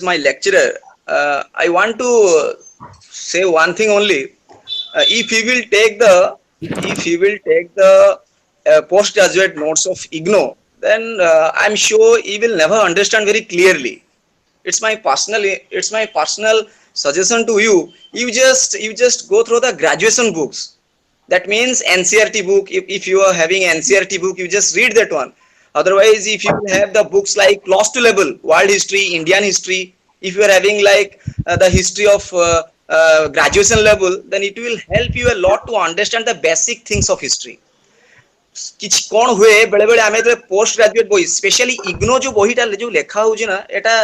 my lecturer, I want to say one thing only. If he will take the postgraduate notes of IGNO, then I'm sure he will never understand very clearly. It's my personal suggestion to you. You just go through the graduation books. That means NCRT book. If you are having NCRT book, you just read that one. Otherwise, if you have the books like close to level, world history, Indian history, if you are having like the history of graduation level, then it will help you a lot to understand the basic things of history. କିଛି କଣ ହୁଏ ବେଳେ ବେଳେ ଆମେ ଯେତେବେଳେ post graduate ବହି specially IGNOU ଯୋଉ ବହିଟା ଯୋଉ ଲେଖା ହଉଛି ନା, ଏଟା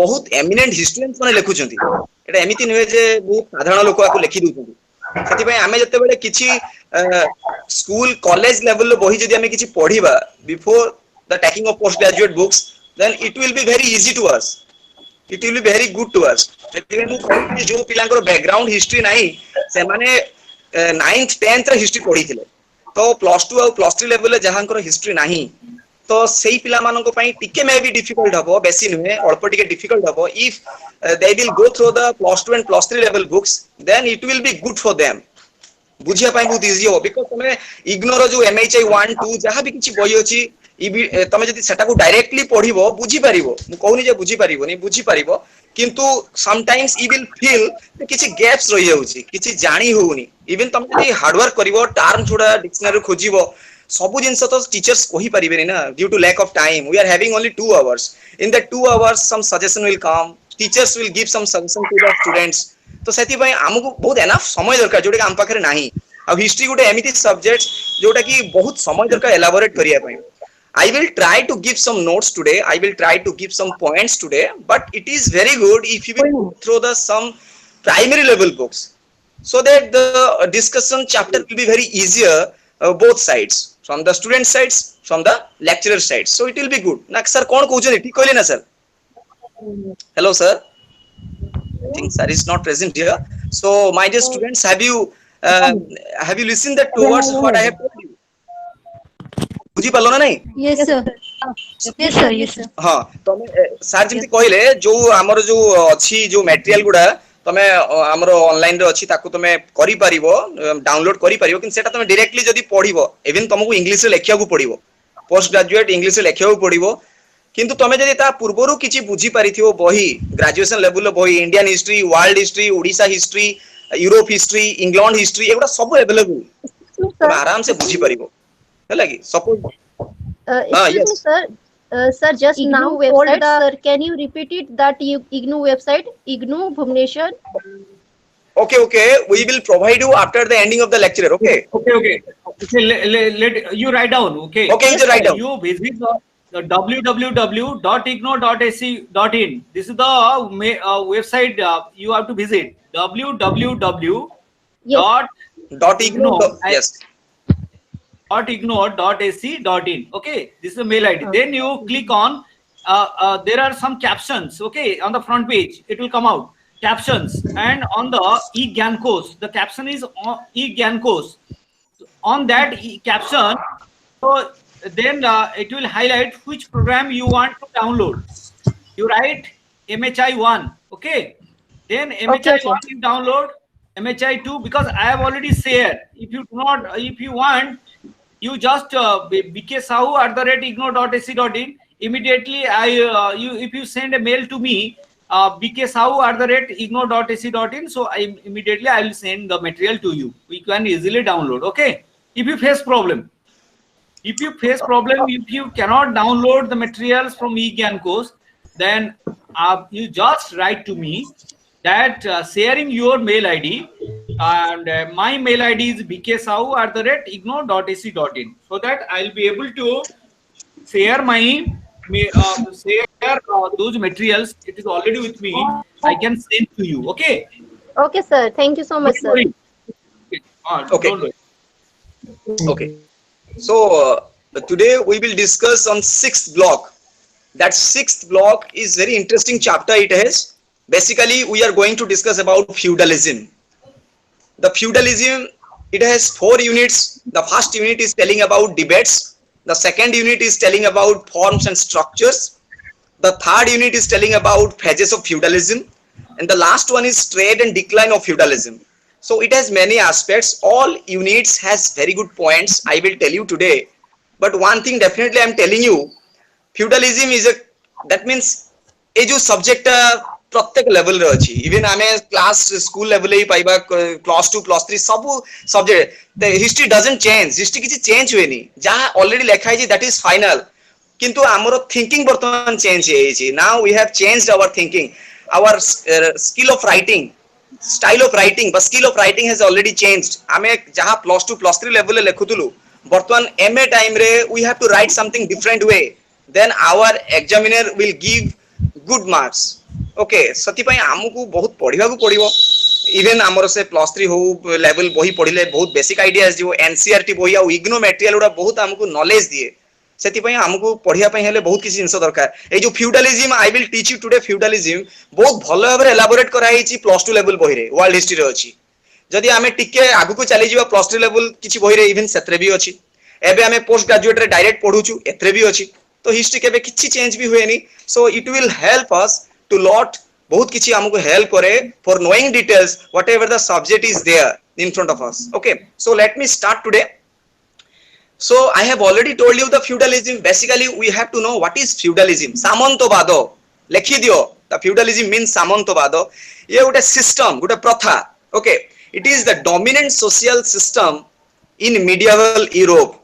ବହୁତ ଏମିନେଣ୍ଟ ହିଷ୍ଟୋରିଆନ୍ସ ମାନେ ଲେଖୁଛନ୍ତି। ଏଟା ଏମିତି ନୁହେଁ ଯେ ବହୁତ ସାଧାରଣ ଲୋକ ଆକୁ ଲେଖି ଦଉଛନ୍ତି। ସେଥିପାଇଁ ଆମେ ଯେତେବେଳେ କିଛି ସ୍କୁଲ କଲେଜ ଲେଭେଲର ବହି ଯଦି ଆମେ କିଛି ପଢିବା before the taking of post graduate books, then it will be very easy to us, it will be very good to us. ସେଥିପାଇଁ ମୁଁ କହୁଛି ଯୋଉ ପିଲାଙ୍କର ବ୍ୟାକଗ୍ରାଉଣ୍ଡ ହିଷ୍ଟ୍ରି ନାହିଁ, ସେମାନେ 9th 10th ରେ ହିଷ୍ଟ୍ରି ପଢିଥିଲେ, ତ ପ୍ଲସ ଟୁ ଆଉ ପ୍ଲସ ଥ୍ରୀ ଲେଭେଲରେ ଯାହାଙ୍କର ହିଷ୍ଟ୍ରି ନାହିଁ, ତ ସେଇ ପିଲାମାନଙ୍କ ପାଇଁ ଟିକେ ମେ ବି ଡିଫିକଲ୍ଟ ହବ, ବେଶୀ ନୁହେଁ ଅଳ୍ପ ଟିକେ ଡିଫିକଲ୍ଟ ହବ। If they will go through the plus 2 and plus 3 level books, then it will be good for them। ବୁଝିବା ପାଇଁ ବହୁତ ଇଜି ହବ। ବିକଜ ତମେ ଇଗ୍ନୋର ଯୋଉ MHI 1 2 ଯାହା ବି କିଛି ବହି ଅଛି, ତମେ ଯଦି ସେଟାକୁ ଡାଇରେକ୍ଟଲି ପଢିବ ବୁଝିପାରିବ। ମୁଁ କହୁନି ଯେ ବୁଝିପାରିବନି, ବୁଝିପାରିବ, କିନ୍ତୁ ସମଟାଇମ୍ସ ୟୁ ୱିଲ୍ ଫିଲ୍ କିଛି ଗ୍ୟାପ୍ସ ରହିଯାଉଛି, କିଛି ଜାଣି ହଉନି। ଇଭେନ ତମେ ଯଦି ହାର୍ଡୱାର୍କ କରିବ, ଟର୍ମ ଗୁଡା ଡିକ୍ସନାରୀ ଖୋଜିବ, ସବୁ ଜିନିଷ ତ ଟିଚର୍ସ କହିପାରିବେନି ନା, due to lack of time. We are having only 2 hours। in that 2 hours some suggestion will come, teachers will give some suggestion to the students। तो ସେଥିପାଇଁ ଆମକୁ ବହୁତ ଏନାଫ ସମୟ ଦରକାର, ଯୋଉଟା କି ଆମ ପାଖରେ ନାହିଁ। ଆଉ ହିଷ୍ଟ୍ରି ଗୋଟେ ଏମିତି ସବଜେକ୍ଟ ଯୋଉଟା କି ବହୁତ ସମୟ ଦରକାର ଏଲାବୋରେଟ କରିବା ପାଇଁ। I will try to give some notes today, I will try to give some points today, but it is very good if you will go through the some primary level books, so that the discussion chapter will be very easier, both sides, from the student sides, from the lecturer sides, so it will be good na sir। कौन कहउछन ठीक कहले ना sir? Hello sir, I think sir is not present here। So my dear students, uh, have you listened that towards what I have told you? बुझी पालो ना नहीं? Yes, sir. Yes, sir. Yes, sir. हाँ, तमे sir जेमती कहले जो हमर जो अछि जो मटेरियल गुडा तमे हमर ऑनलाइन रे अछि, ताकू तमे करि परिबो, डाउनलोड करि परिबो, किन सेटा तमे डायरेक्टली जदी पढिबो, इवन तुमको इंग्लिश रे लेखिया को पडिबो, पोस्ट ग्रेजुएट इंग्लिश रे लेखिया को पडिबो। किंतु तमे जदी ता पूर्वरु किछि बुझी पारिथिबो बही, ग्रेजुएशन लेवल रो बही, Indian history, world history, Odisha history, Europe history, England history, एगुडा सब अवेलेबल, तमे आराम से बुझी पारिबो। हैला कि सपोज हां Excuse me, yes sir. Sir, just IGNO now told website, the. sir. Can you repeat it? That IGNO website, IGNO Bhubaneswar. okay, we will provide you after the ending of the lecture, okay? Okay. Let you write down. Okay. Okay, you just write down. You visit the www.igno.ac.in. This is the website you have to visit. www. Yes. Dot igno. Yes. .igno.ac.in. Okay, this is the mail ID. Then you click on there are some captions. Okay, on the front page it will come out captions, and on the eGyan course the caption is on eGyan course. On that caption, so then it will highlight which program you want to download. You write MHI1. Okay, then MHI1 you download, MHI2 because I have already shared. If you do not, if you want, you just bksahu@igno.ac.in. Immediately if you send a mail to me, bksahu@igno.ac.in, so I will send the material to you. We can easily download. Okay, if you face problem, if you cannot download the materials from eGyan course, then you just write to me that sharing your mail ID, and my mail ID is bksahu@igno.ac.in, so that I'll be able to share those materials. It is already with me, I can send to you. Okay. Okay, sir. Thank you so much, sir. Okay. Okay. So today we will discuss on 6th block. That 6th block is very interesting chapter it has. Basically, we are going to discuss about feudalism. The feudalism, it has 4 units. The first unit is telling about debates. The second unit is telling about forms and structures. The third unit is telling about phases of feudalism, and the last one is trade and decline of feudalism. So it has many aspects. All units has very good points. I will tell you today. But one thing definitely I am telling you, feudalism is a, that means ए जो subject प्रत्येक level रे अछि even आमे class school level ही पाइबा class 2 class 3 सब subject the history doesn't change history किछि change होएनी जहां already लिखा है दैट इज फाइनल किंतु हमरो थिंकिंग वर्तमान चेंज हे छि now we have changed our thinking our skill of writing style of writing but skill of writing has already changed आमे जहां प्लस 2 प्लस 3 लेवल लेखुतलु वर्तमान एमए टाइम रे we have to write something different way then our examiner will give good marks okay सती पई हमकु बहुत पढिबा को पड़िबो इवन हमर से प्लस 3 हो लेवल बही पढिले बहुत बेसिक आइडियाज जो एनसीईआरटी बही आ इग्नो मटेरियल उडा बहुत हमकु नॉलेज दिए सेति पई हमकु पढिया पई हेले बहुत किसी जिंस दरकार ए जो feudalism I will teach you today feudalism बहुत भलो भाबरे एलाबोरेट करा हिची प्लस 2 लेवल बही रे वर्ल्ड हिस्ट्री रे अछि जदि हमें टिके आगु को चली जीवा प्लस 3 लेवल किछि बही रे इवन सेत्रे भी अछि एबे हमें पोस्ट ग्रेजुएट रे डायरेक्ट पढुछु एत्रे भी अछि तो हिस्ट्री केबे किछि चेंज भी होएनी so it will help us to lot बहुत किछि हमको हेल्प करे for knowing details whatever the subject is there in front of us okay so let me start today so I have already told you the feudalism basically we have to know what is feudalism सामंतवाद लिखि दियो the feudalism means सामंतवाद ये गोटे system गोटे प्रथा okay it is the dominant social system in medieval Europe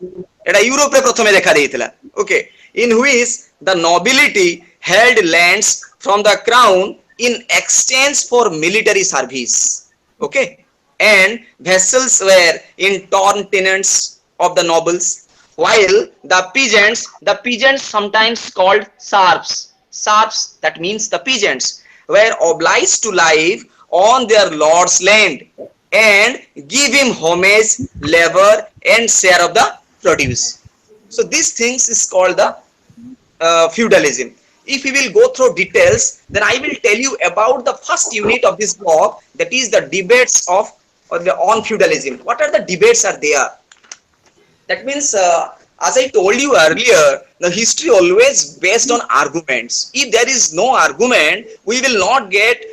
Etah Europe रे प्रथमे देखा देइतला okay in which the nobility held lands from the crown in exchange for military service okay and vassals were in turn tenants of the nobles while the peasants sometimes called serfs that means the peasants were obliged to live on their lord's land and give him homage labor and share of the produce so these things is called the feudalism. If we will go through details, then I will tell you about the first unit of this block, that is the debates of on feudalism. What are the debates are there? That means, as I told you earlier, the history always based on arguments. If there is no argument, we will not get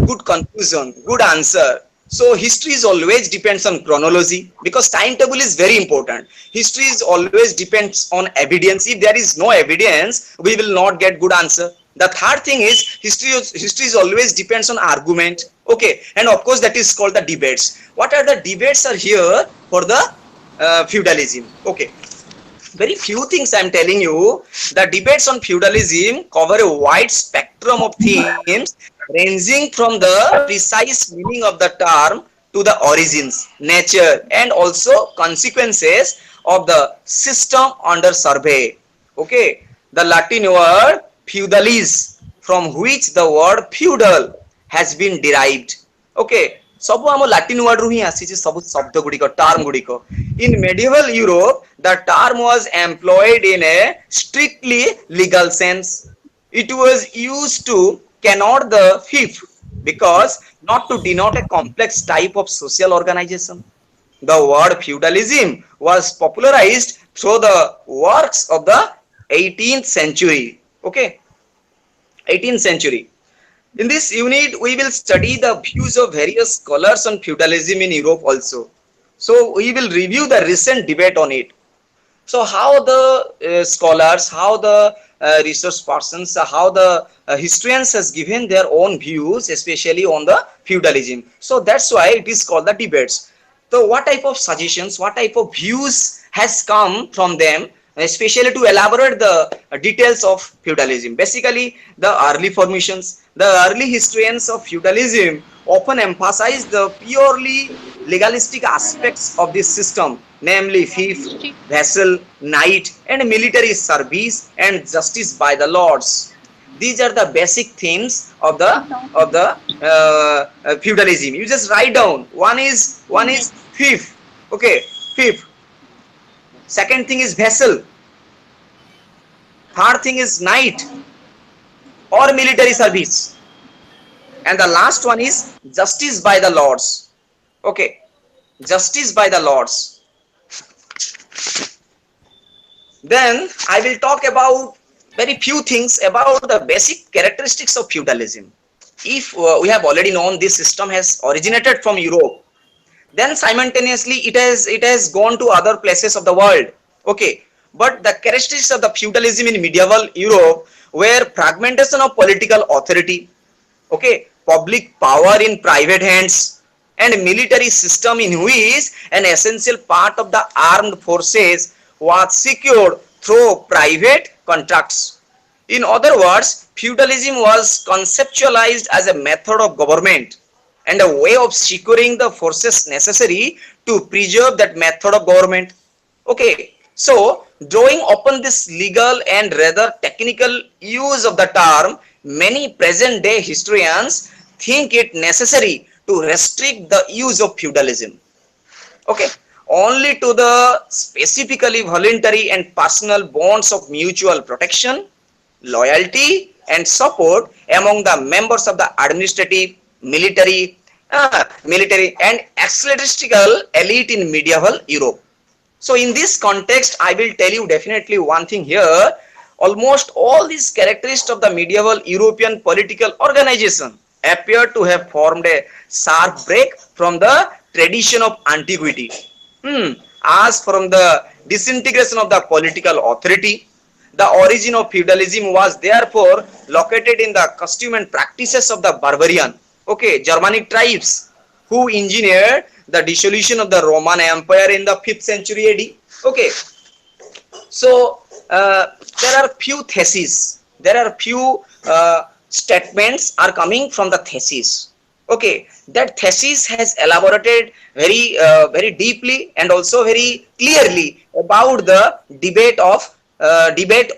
good conclusion, good answer. So history is always depends on chronology because timetable is very important. History is always depends on evidence. If there is no evidence, we will not get good answer. The third thing is history is always depends on argument. Okay, and of course that is called the debates. What are the debates are here for the feudalism? Okay, very few things I am telling you. The debates on feudalism cover a wide spectrum of themes ranging from the precise meaning of the term to the origins, nature, and also consequences of the system under survey. Okay, the Latin word feudalis, from which the word feudal has been derived. Okay, सब हम Latin word रु ही आसी सब शब्द गुड़िक term गुड़िक in medieval Europe the term was employed in a strictly legal sense it was used to cannot the fifth because not to denote a complex type of social organization. The word feudalism was popularized through the works of the 18th century. Okay, 18th century. In this unit, we will study the views of various scholars on feudalism in Europe also. So we will review the recent debate on it. So how the scholars, how the research persons, how the historians has given their own views, especially on the feudalism. So that's why it is called the debates. So what type of suggestions, what type of views has come from them, especially to elaborate the details of feudalism. Basically, the early formations, the early historians of feudalism often emphasize the purely legalistic aspects of this system, namely fief, vassal, knight, and military service and justice by the lords. These are the basic themes of the feudalism. You just write down. One is fief. Okay, fief. Second thing is vassal. Third thing is knight or military service. And the last one is justice by the lords. Okay, justice by the lords. Then I will talk about very few things about the basic characteristics of feudalism. If we have already known this system has originated from Europe, then simultaneously it has gone to other places of the world. Okay, but the characteristics of the feudalism in medieval Europe were fragmentation of political authority, okay, public power in private hands, and military system in which an essential part of the armed forces was secured through private contracts. In other words, feudalism was conceptualized as a method of government and a way of securing the forces necessary to preserve that method of government. Okay, so drawing upon this legal and rather technical use of the term, many present day historians think it necessary to restrict the use of feudalism, okay, only to the specifically voluntary and personal bonds of mutual protection, loyalty, and support among the members of the administrative, military and ecclesiastical elite in medieval Europe. So in this context, I will tell you definitely one thing here. Almost all these characteristics of the medieval European political organization appear to have formed a sharp break from the tradition of antiquity. As from the disintegration of the political authority, the origin of feudalism was therefore located in the custom and practices of the barbarian, okay, Germanic tribes who engineered the dissolution of the Roman Empire in the 5th century AD. Okay, so there are few theses, there are few statements are coming from the thesis. Okay, that thesis has elaborated very deeply and also very clearly about the debate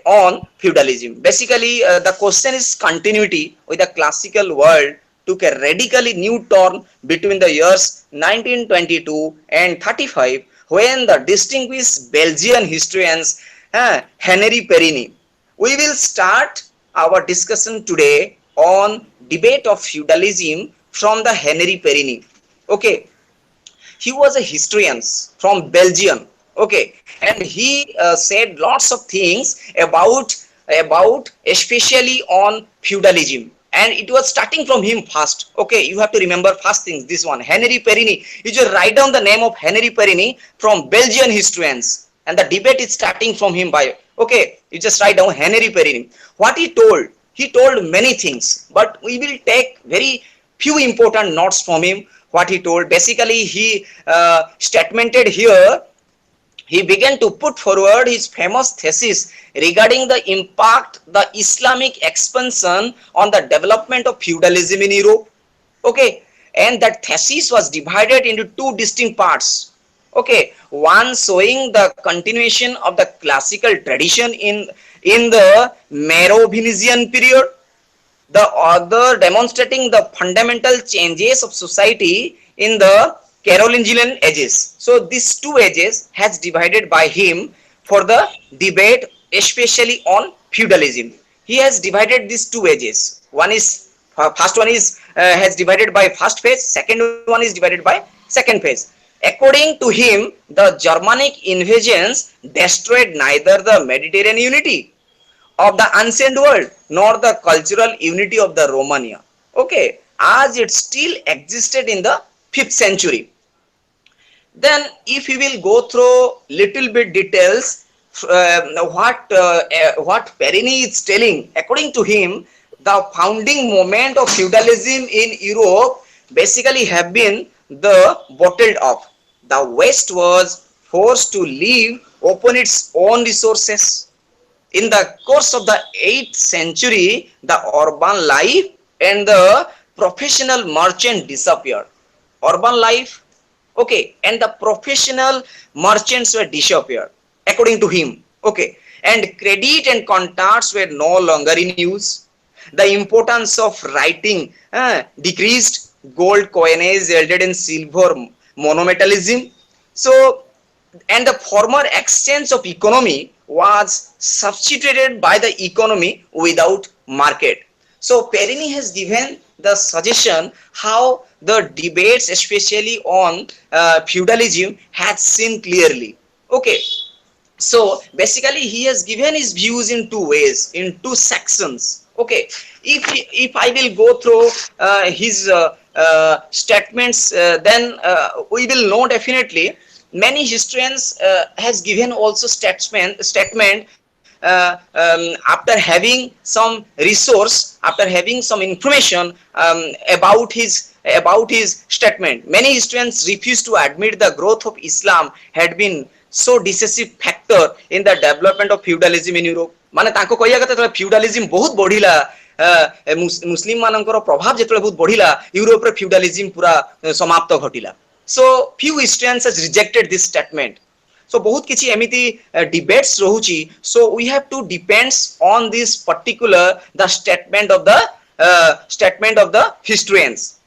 on feudalism. Basically, the question is continuity with the classical world took a radically new turn between the years 1922 and 35, when the distinguished Belgian historians Henri Perini. We will start our discussion today on debate of feudalism from the Henri Perini. Okay, he was a historian from Belgium. Okay, and he said lots of things about especially on feudalism, and it was starting from him first. Okay, you have to remember first things, this one Henri Perini. You just write down the name of Henri Perini from Belgian historians, and the debate is starting from him. By okay, you just write down Henri Perini. What he told many things, but we will take very few important notes from him. What he told, basically he statemented here, he began to put forward his famous thesis regarding the impact the Islamic expansion on the development of feudalism in Europe. Okay, and that thesis was divided into two distinct parts. Okay, one showing the continuation of the classical tradition in the Merovingian period, the other demonstrating the fundamental changes of society in the Carolingian ages. So these two ages has divided by him for the debate, especially on feudalism. He has divided these two ages. One is first one is has divided by first phase. Second one is divided by second phase. According to him, the Germanic invasions destroyed neither the Mediterranean unity of the ancient world nor the cultural unity of the Romania. Okay, as it still existed in the 5th century. Then if we will go through little bit details, what Perini is telling, according to him, the founding moment of feudalism in Europe basically have been the bottled up. The West was forced to live upon its own resources. In the course of the 8th century, the urban life and the professional merchant disappeared. Urban life, okay, and the professional merchants were disappeared, according to him. Okay, and credit and contracts were no longer in use. The importance of writing decreased. Gold coinage yielded in silver monometallism. So, and the former exchange of economy was substituted by the economy without market. So Perini has given the suggestion how the debates, especially on feudalism, had seen clearly. Okay, So basically he has given his views in two ways, in two sections. Okay, if I will go through his statements, then we will know definitely many historians has given also statement after having some resource, after having some information about his statement. Many historians refuse to admit the growth of Islam had been so decisive factor in the development of feudalism in Europe. माने ताको कहिया कते तो feudalism बहुत बढ़िला, मुस्लिम मानकर प्रभाव जेतले बहुत बढ़िला, Europe रे feudalism पूरा समाप्त घटिला. So few historians has rejected this statement. So बहुत किछि एमिति debates रहुची. So we have to depends on this particular the statement of the historians.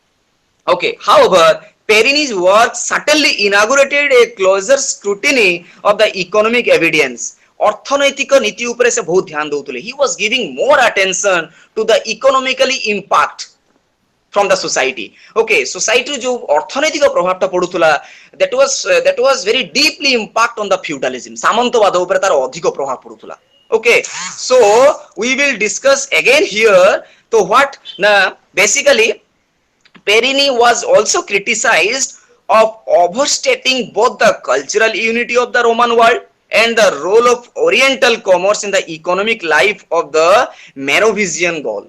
Okay, however, Perini's work certainly inaugurated a closer scrutiny of the economic evidence. अर्थनैतिक नीति उपरे से बहुत ध्यान दउतले. He was giving more attention to the economically impact from the society. Okay, society जो अर्थनैतिक प्रभावटा पडुतला, that was very deeply impact on the feudalism. सामंतवाद उपरे तार अधिक प्रभाव पडुतला. Okay, so we will discuss again here. So what basically Perini was also criticized of overstating both the cultural unity of the Roman world and the role of Oriental commerce in the economic life of the Merovingian Gaul.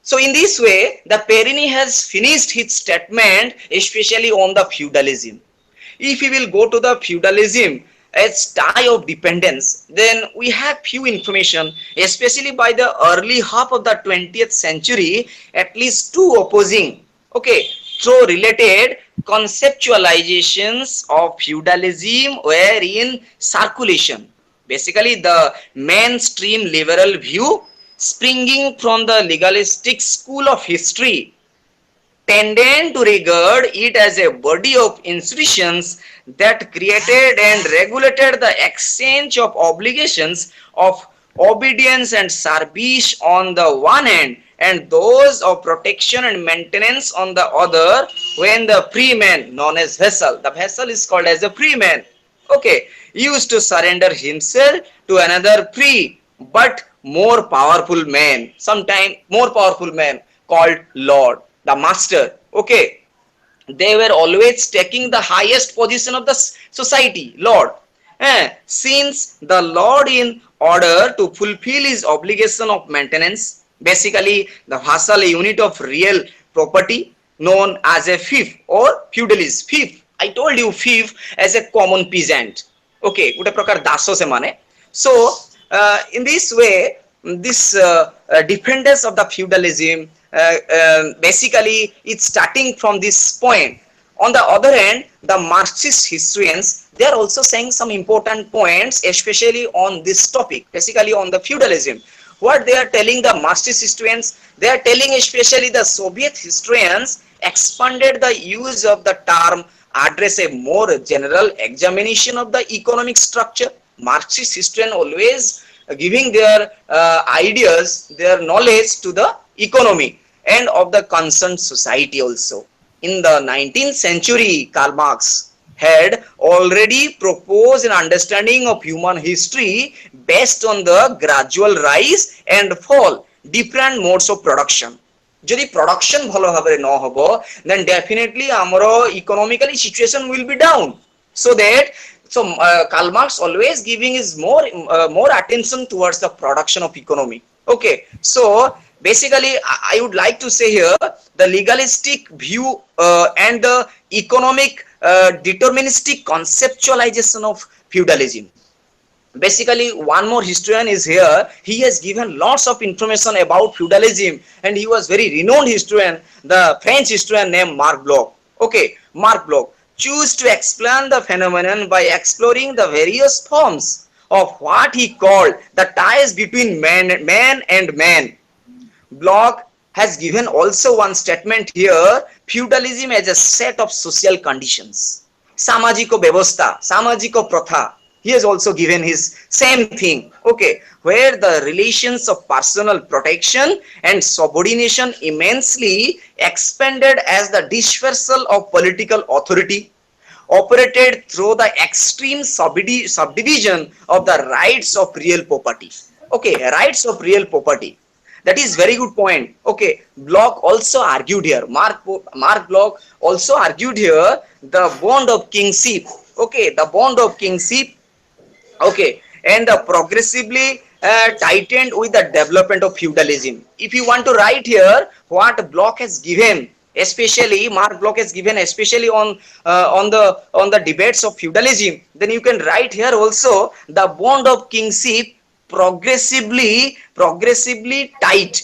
So in this way, the Perini has finished his statement, especially on the feudalism. If we will go to the feudalism as tie of dependence, then we have few information, especially by the early half of the 20th century, at least two opposing, okay, so related conceptualizations of feudalism were in circulation. Basically, the mainstream liberal view springing from the legalistic school of history tended to regard it as a body of institutions that created and regulated the exchange of obligations of obedience and service on the one hand, and those of protection and maintenance on the other, when the free man, known as vassal, the vassal is called as a free man, okay, used to surrender himself to another free but more powerful man, sometime more powerful man called lord, the master. Okay, they were always taking the highest position of the society, lord, since the lord, in order to fulfill his obligation of maintenance, basically the vassal, a unit of real property known as a fief or feudalist. Fief, I told you, fief as a common peasant. Okay, ଗୋଟେ ପ୍ରକାର ଦାସ ସେମାନେ. So in this way, this defenders of the feudalism basically it's starting from this point. On the other hand, the Marxist historians, they are also saying some important points, especially on this topic, basically on the feudalism. What they are telling the Marxist historians, they are telling especially the Soviet historians expanded the use of the term, address a more general examination of the economic structure. Marxist historians always giving their ideas, their knowledge to the economy and of the concerned society also. In the 19th century, Karl Marx had already proposed an understanding of human history based on the gradual rise and fall different modes of production. Jodi production bhalo bhabare no hobo, then definitely amaro economically situation will be down. So that Karl Marx always giving his more attention towards the production of economy. Okay, so basically I would like to say here the legalistic view and the economic deterministic conceptualization of feudalism. Basically, one more historian is here. He has given lots of information about feudalism, and he was very renowned historian, the French historian named Marc Bloch. Okay, Marc Bloch choose to explain the phenomenon by exploring the various forms of what he called the ties between man and man. Bloch has given also one statement here, feudalism as a set of social conditions. Samajiko Bevostha, Samajiko Pratha. He has also given his same thing, okay, where the relations of personal protection and subordination immensely expanded as the dispersal of political authority, operated through the extreme subdivision of the rights of real property. Okay, rights of real property. That is very good point. Okay, Bloch also argued here. Mark Bloch also argued here the bond of kingship. Okay, the bond of kingship. Okay, and progressively tightened with the development of feudalism. If you want to write here what Bloch has given, especially Mark Bloch has given, especially on the debates of feudalism, then you can write here also the bond of kingship progressively tight,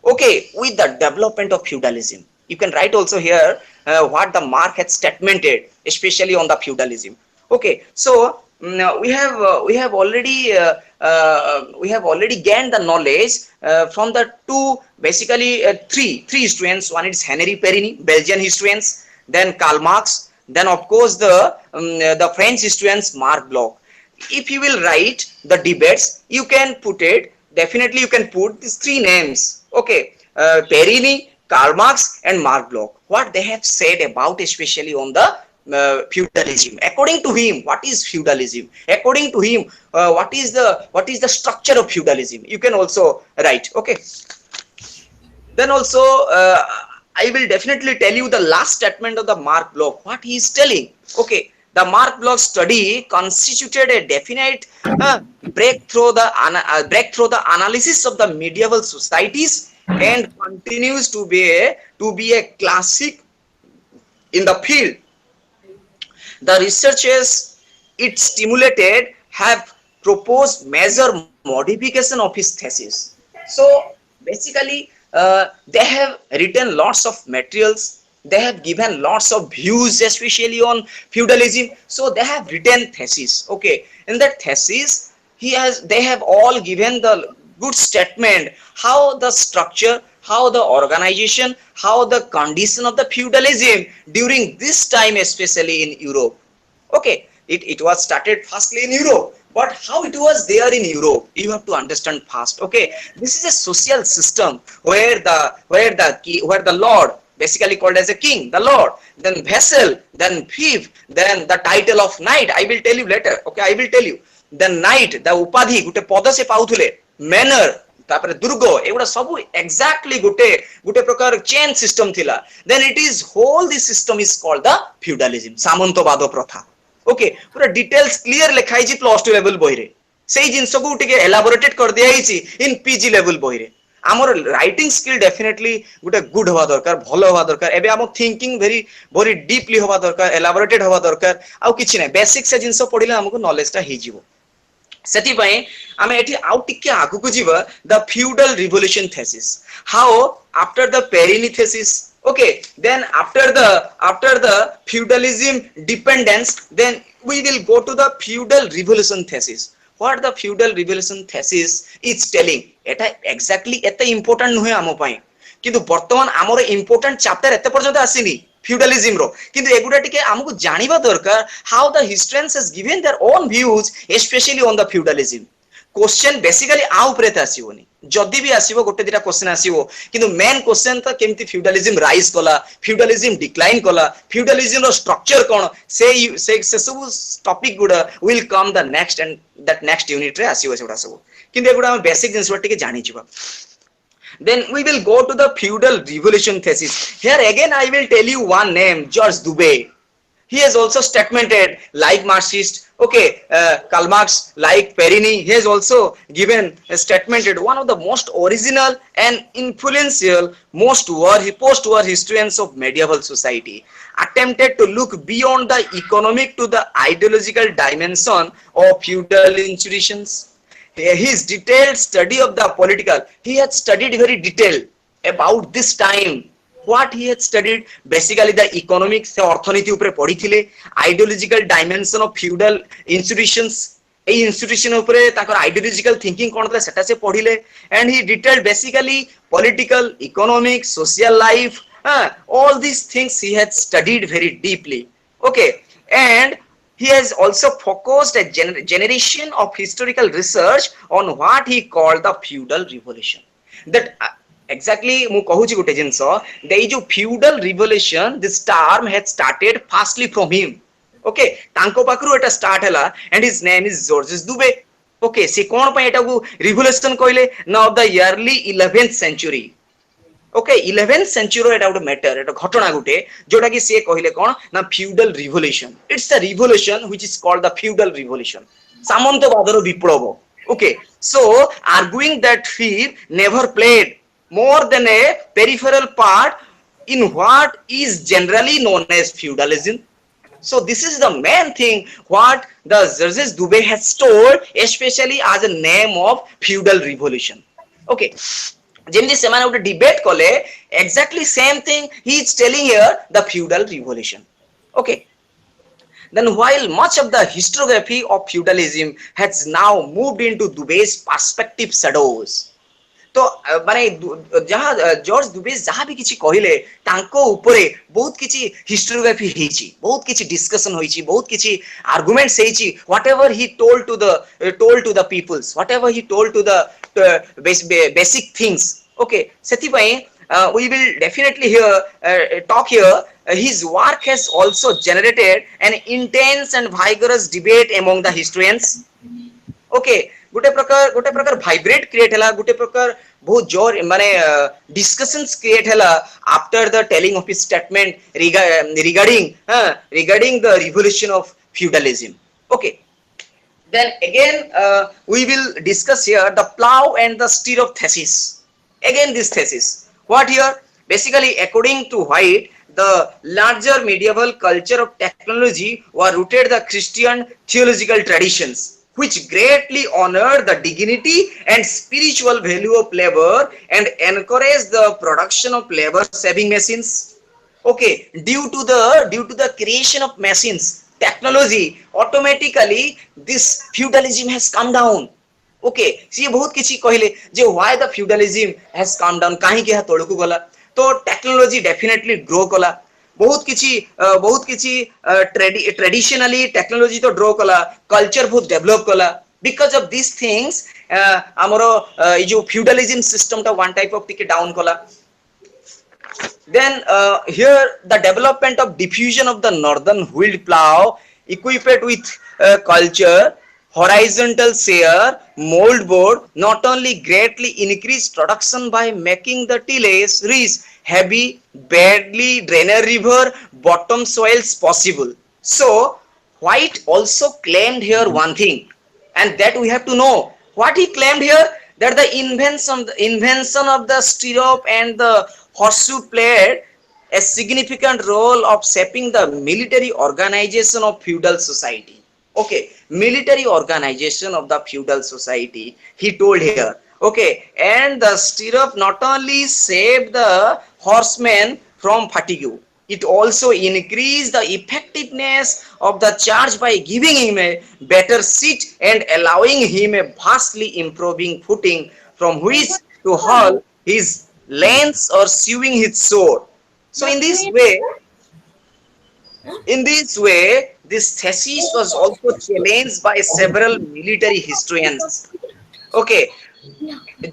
okay, with the development of feudalism. You can write also here what the Mark had statemented, especially on the feudalism. Okay, so we have already gained the knowledge from the two, basically three historians. One is Henri Perrine, Belgian historians, then Karl Marx, then of course the French historians Mark Bloch. If you will write the debates, you can put it, definitely you can put these three names. Okay, Perrine, Karl Marx and Mark Bloch, what they have said about, especially on the feudalism. According to him, what is feudalism? According to him, what is the structure of feudalism? You can also write. Okay, then also I will definitely tell you the last statement of the Mark Bloch, what he is telling. Okay, the Mark Bloch study constituted a definite breakthrough the analysis of the medieval societies and continues to be a classic in the field. The researchers it stimulated have proposed major modification of his thesis. So basically they have written lots of materials, they have given lots of views, especially on feudalism. So they have written thesis. Okay, in that thesis they have all given the good statement how the structure, how the organization, how the condition of the feudalism during this time, especially in Europe. Okay, it was started firstly in Europe, but how it was there in Europe, you have to understand first. Okay, this is a social system where the lord, basically called as a king, the lord, then vassal, then fief, then the title of knight. I will tell you later. Okay, I will tell you. The knight, the upadhi gote पद से पाउथले, manor, तापर दुर्ग, एगुडा सब exactly गोटे प्रकार chain system थिला. Then it is whole this system is called the feudalism, सामंतवाद प्रथा. Okay, पूरा डिटेल्स क्लियर लिखाई छी प्लस 2 लेवल बही रे. सेही जिंस को टिके एलाबोरेटेड कर दिया हिची इन पीजी लेवल बही रे. आमर राइटिंग स्किल डेफिनेटली गोटे गुड हवा दरकार, भलो हवा दरकार. एबे आम थिंकिंग वेरी डीपली हवा दरकार, एलाबोरेटेड हवा दरकार. आउ किछि नै, बेसिक से जिंस पढिले हमको नॉलेज ता हे जिवो. सेति पई आमे एठी आउ टिके आगु को जिवा the feudal revolution thesis. How after the Perini thesis, okay, then after the feudalism dependence, then we will go to the feudal revolution thesis. What the feudal revolution thesis is telling, eta exactly एते important नुहे आमो पई, किंतु वर्तमान आमर important chapter एते पर्यंत आसीनी feudalism रो, किंतु एगुडा टिके हमकु जानिबा दरकार how the historians has given their own views, especially on the feudalism. Question basically आ ऊपर त आसीबोनी, जदी भी आसीबो गोटे दिटा क्वेश्चन आसीबो, किंतु मेन क्वेश्चन त केमती फ्यूडलिज्म राइज कला, फ्यूडलिज्म डिक्लाइन कला, फ्यूडलिज्म रो स्ट्रक्चर कोन, से सब टॉपिक गुडा will come the next and that next unit रे आसीबो सेडा सब. किंतु एगुडा हम बेसिक जिंस टिके जानि छिबा. Then we will go to the feudal revolution thesis. Here again I will tell you one name, George Duby. He has also statemented like Marxist. Okay, Karl Marx, like Perrine, he has also given a statemented one of the most original and influential post-war historians of medieval society. Attempted to look beyond the economic to the ideological dimension of feudal institutions. His detailed study of the political, he had studied very detailed about this time. What he had studied, basically the economics से अर्थनीति ऊपर पढ़ी थिले, ideological dimension of feudal institutions, A institution ऊपर ताकर ideological thinking कौन था सेटा से पढ़िले, and he detailed basically political, economic, social life, all these things he had studied very deeply. Okay, and he has also focused a generation of historical research on what he called the feudal revolution. That exactly mu kahuchi gote jinso, the feudal revolution, this term had started firstly from him. Okay तांको पाखरु एटा start हला and his name is Georges Duby okay से कोन पय एटा को revolution कहले ना of the early 11th century okay 11th century एटा गोटे मैटर एटा घटना गोटे जोटा कि से कहले कोन ना feudal revolution it's the revolution which is called the feudal revolution सामंतवादर विप्लव okay so arguing that fear never played more than a peripheral part in what is generally known as feudalism. So this is the main thing what the Georges Dubé has told especially as a name of feudal revolution. Okay ଯେମିତି ସେମାନେ ଗୋଟେ debate କଲେ exactly same thing he is telling here the feudal revolution. Okay then while much of the historiography of feudalism has now moved into Dubé's perspective shadows तो माने जहाँ George Dubey जहाँ भी किसी कहले तांको ऊपरे बहुत किसी हिस्टोरियोग्राफी हेची बहुत किसी डिस्कशन होईची बहुत किसी आर्गुमेंट्स हेची whatever he told to the peoples whatever he told to the basic things okay सेति पई we will definitely here talk here his work has also generated an intense and vigorous debate among the historians okay गोटे प्रकार vibrate create हला गोटे प्रकार बहुत जोर माने डिस्कशंस क्रिएट हला after the telling of his statement regarding the revolution of feudalism okay then again we will discuss here the plow and the steer of thesis again this thesis what here basically according to White the larger medieval culture of technology were rooted the Christian theological traditions which greatly honored the dignity and spiritual value of labor and encouraged the production of labor saving machines okay due to the creation of machines technology automatically this feudalism has come down okay सी बहुत किछि कहले जे why the feudalism has come down काहे के तळकु गला तो technology definitely grow कला बहुत किछि ट्रेडिशनली टेक्नोलॉजी तो ग्रो कला कल्चर बहुत डेवलप कला बिकॉज ऑफ दिस थिंग्स हमरो ई जो फ्यूडलिज्म सिस्टम टा वन टाइप ऑफ टिके डाउन कला then here the development of diffusion of the northern wheeled plow equipped with culture horizontal shear mold board not only greatly increased production by making the tillage rich heavy badly drainer river bottom soils possible so White also claimed here one thing and that we have to know what he claimed here that the invention of the stirrup and the horseshoe played a significant role of shaping the military organization of feudal society okay military organization of the feudal society he told here okay and the stirrup not only saved the horseman from fatigue it also increased the effectiveness of the charge by giving him a better seat and allowing him a vastly improving footing from which to hurl his lance or swing his sword so in this way this thesis was also challenged by several military historians okay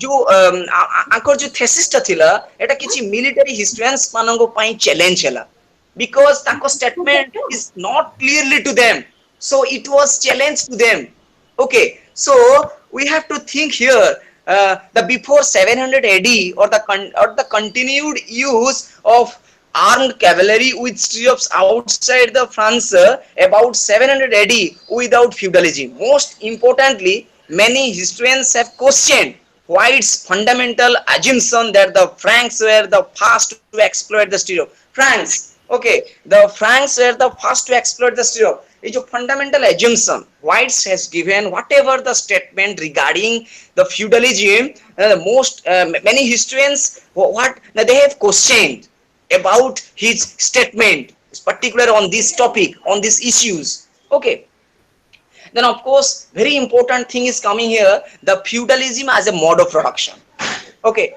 जो Anchor जो thesis ता थिला एटा किछि military historians मानंगो पई challenge हला because ताको statement is not clearly to them so it was challenge to them okay so we have to think here the before 700 AD or the continued use of armed cavalry with stirrups outside the France about 700 AD without feudalism. Most importantly, many historians have questioned White's fundamental assumption that the Franks were the first to exploit the stirrup. Franks, okay, the Franks were the first to exploit the stirrup. It's a fundamental assumption White has given whatever the statement regarding the feudalism. Many historians what they have questioned about his statement particular on this topic on these issues okay then of course very important thing is coming here the feudalism as a mode of production okay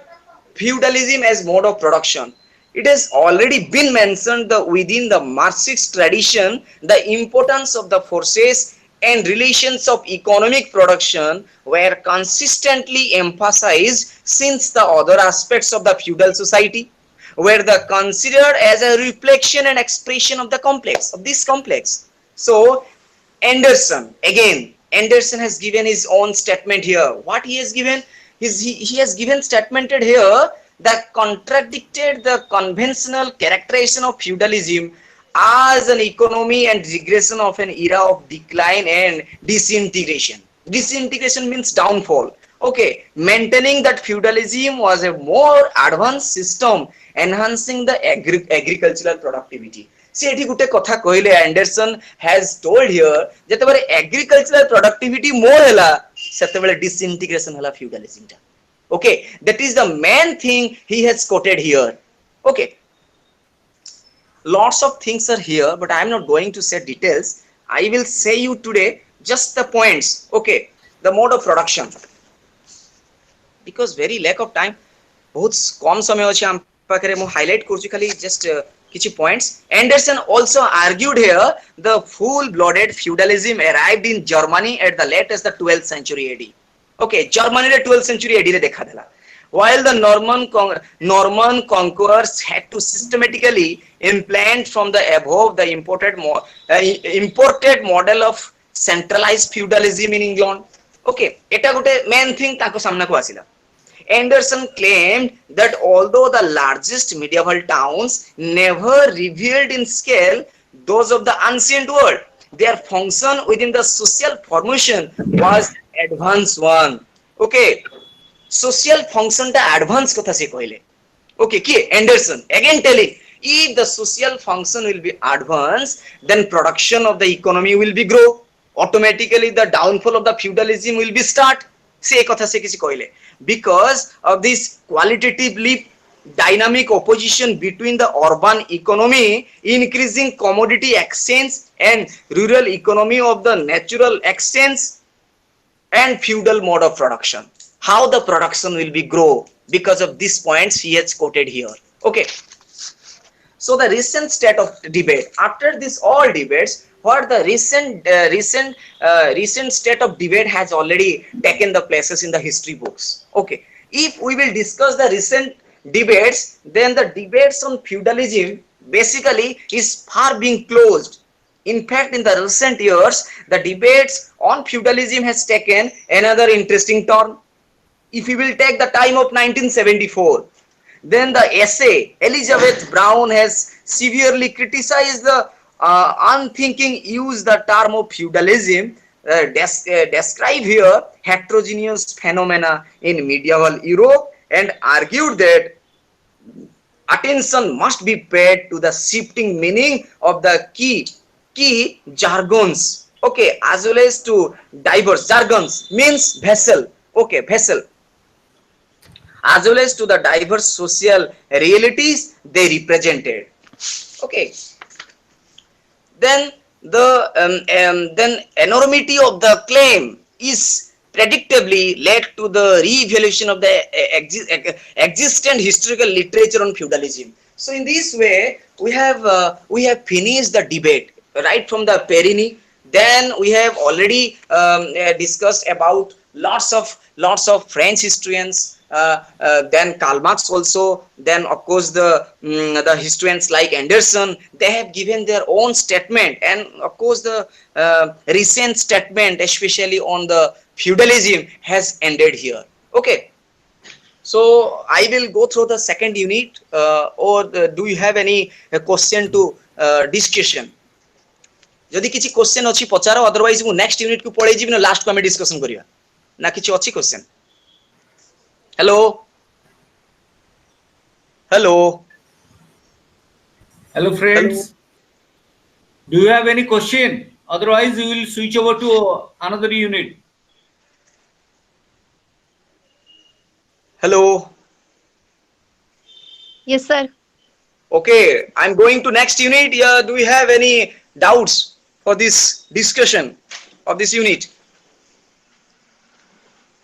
feudalism as mode of production it has already been mentioned within the Marxist tradition the importance of the forces and relations of economic production were consistently emphasized since the other aspects of the feudal society were the considered as a reflection and expression of the complex of this complex So Anderson, again, Anderson has given his own statement here. What he has given? He has given statemented here that contradicted the conventional characterization of feudalism as an economy and regression of an era of decline and disintegration. Disintegration means downfall. Okay, maintaining that feudalism was a more advanced system enhancing the agricultural productivity. See, ଏଠି ଗୋଟେ କଥା କହିଲେ Anderson has told here ଯେତେବେଳେ agricultural productivity more ହେଲା ସେତେବେଳେ disintegration ହେଲା feudalism ଟା. Okay, that is the main thing he has quoted here. Okay, lots of things are here, but I am not going to say details. I will say you today just the points. Okay, the mode of production. Because very lack of time, बहुत कम समय अछि हम पाखरे मु highlight करछु खाली just किछि points. Anderson also argued here the full-blooded feudalism arrived in Germany at the latest the 12th century AD. Okay, Germany रे 12th century AD रे देखा देला. While the Norman conquerors had to systematically implant from the above the imported model of centralized feudalism in England. Okay, एटा गोटे main thing ताको सामना को आसिला. Anderson claimed that although the largest medieval towns never revealed in scale those of the ancient world, their function within the social formation was advanced one. Okay, social function ta advance kotha se कहले. Okay, ki Anderson again telling if the social function will be advanced, then production of the economy will be grow. Automatically the downfall of the feudalism will be start. से कथा से किसी कहले because of this qualitatively dynamic opposition between the urban economy, increasing commodity exchange and rural economy of the natural exchange and feudal mode of production. How the production will be grow because of these points he has quoted here. Okay. So the recent state of debate after this all debates, what the recent state of debate has already taken the places in the history books. Okay, if we will discuss the recent debates, then the debates on feudalism basically is far being closed. In fact, in the recent years, the debates on feudalism has taken another interesting turn. If we will take the time of 1974, then the essay Elizabeth Brown has severely criticized the unthinking use the term of feudalism describe here heterogeneous phenomena in medieval Europe and argued that attention must be paid to the shifting meaning of the key jargons. Okay, as well as to diverse jargons means vessel. Okay, vessel. As well as to the diverse social realities they represented. Okay. Then the then enormity of the claim is predictably led to the re-evaluation of the existent historical literature on feudalism. So in this way, we have finished the debate right from the Perini. Then we have already discussed about lots of French historians. Then Karl Marx also, then of course the historians like Anderson, they have given their own statement, and of course the recent statement especially on the feudalism has ended here. Okay, so I will go through the second unit, do you have any question to discussion? जदि किसी question अछि पचारो, otherwise मु next unit को पळै जिबिनो last को हम discussion करिया ना किछि अछि question. Hello. Hello. Hello friends. Hello. Do you have any question? Otherwise, we will switch over to another unit. Hello. Yes, sir. Okay, I'm going to next unit. Do you have any doubts for this discussion of this unit?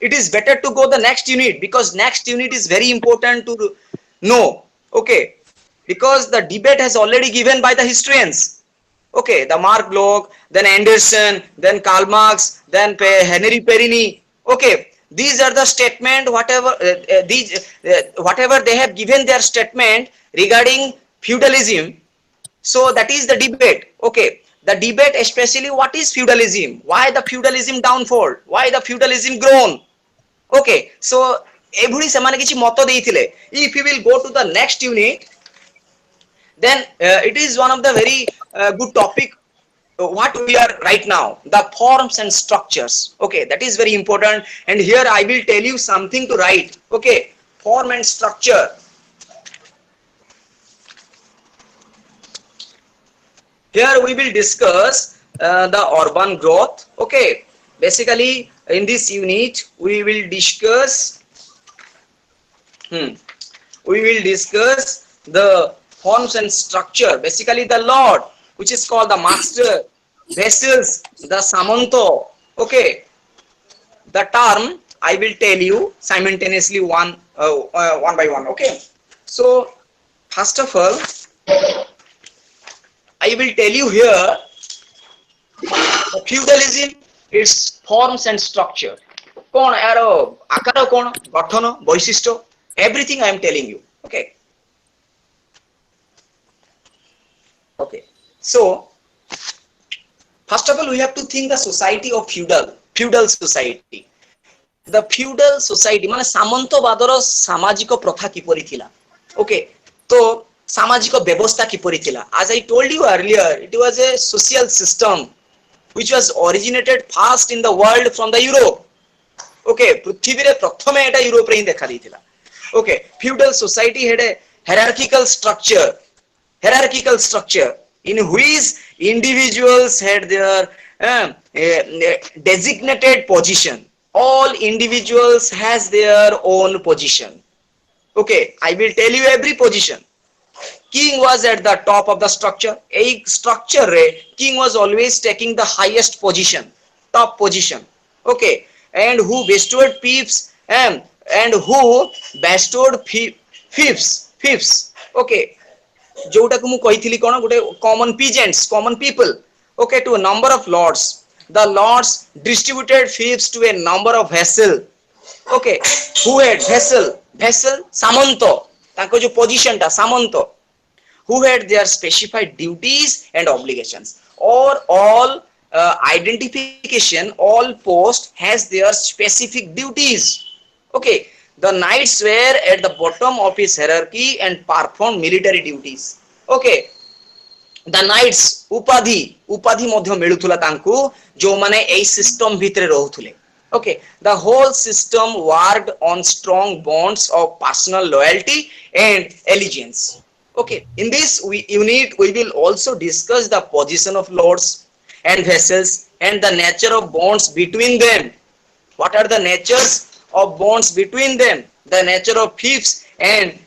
It is better to go the next unit because next unit is very important to know. Okay, because the debate has already given by the historians. Okay, the Mark Bloch, then Anderson, then Karl Marx, then Henry Perini. Okay, these are the statement whatever whatever they have given their statement regarding feudalism. So that is the debate. Okay, the debate especially what is feudalism, why the feudalism downfall, why the feudalism grown. Okay, so এভুলি ସେମାନେ କିଛି ମତ ଦେଇଥିଲେ. If you will go to the next unit, then it is one of the very good topic what we are right now, the forms and structures. Okay, that is very important, and here I will tell you something to write. Okay, form and structure. Here we will discuss the urban growth. Okay, basically in this unit we will discuss the forms and structure, basically the lord, which is called the master, vessels, the samanto. Okay, the term I will tell you simultaneously one by one. Okay, so first of all I will tell you here the feudalism, its forms and structure. कौन यार आकार कौन गठन वैशिष्ट्य, everything I am telling you. Okay. Okay. So first of all we have to think the society of feudal society. The feudal society माने सामंतवादर सामाजिक प्रथा किपरि थिला. Okay. तो सामाजिक व्यवस्था किपरि थिला. As I told you earlier, it was a social system which was originated first in the world from the Europe. Okay, पृथ्वी रे प्रथमे एटा यूरोप रे ही देखा दिथिला. Okay, feudal society had a hierarchical structure in which individuals had their designated position. All individuals has their own position. Okay, I will tell you every position. King was at the top of the structure. A structure re king was always taking the highest position, top position. Okay, and who bestowed fiefs and who bestowed fiefs. Okay, जोटा को मु कहिथिली कोन गोटे common peasants, common people. Okay, to a number of lords. The lords distributed fiefs to a number of vassals. Okay, who had vessel samanto, ताको जो position ता samanto, who had their specified duties and obligations, or all identification, all post has their specific duties. Okay, the knights were at the bottom of his hierarchy and performed military duties. Okay, the knights upadhi madhya मिलुथुला तांकु जो माने ए system भितरे रहुथुले. Okay, the whole system worked on strong bonds of personal loyalty and allegiance. Okay, in this unit we will also discuss the position of lords and vassals and the nature of bonds between them. What are the natures of bonds between them? The nature of fiefs and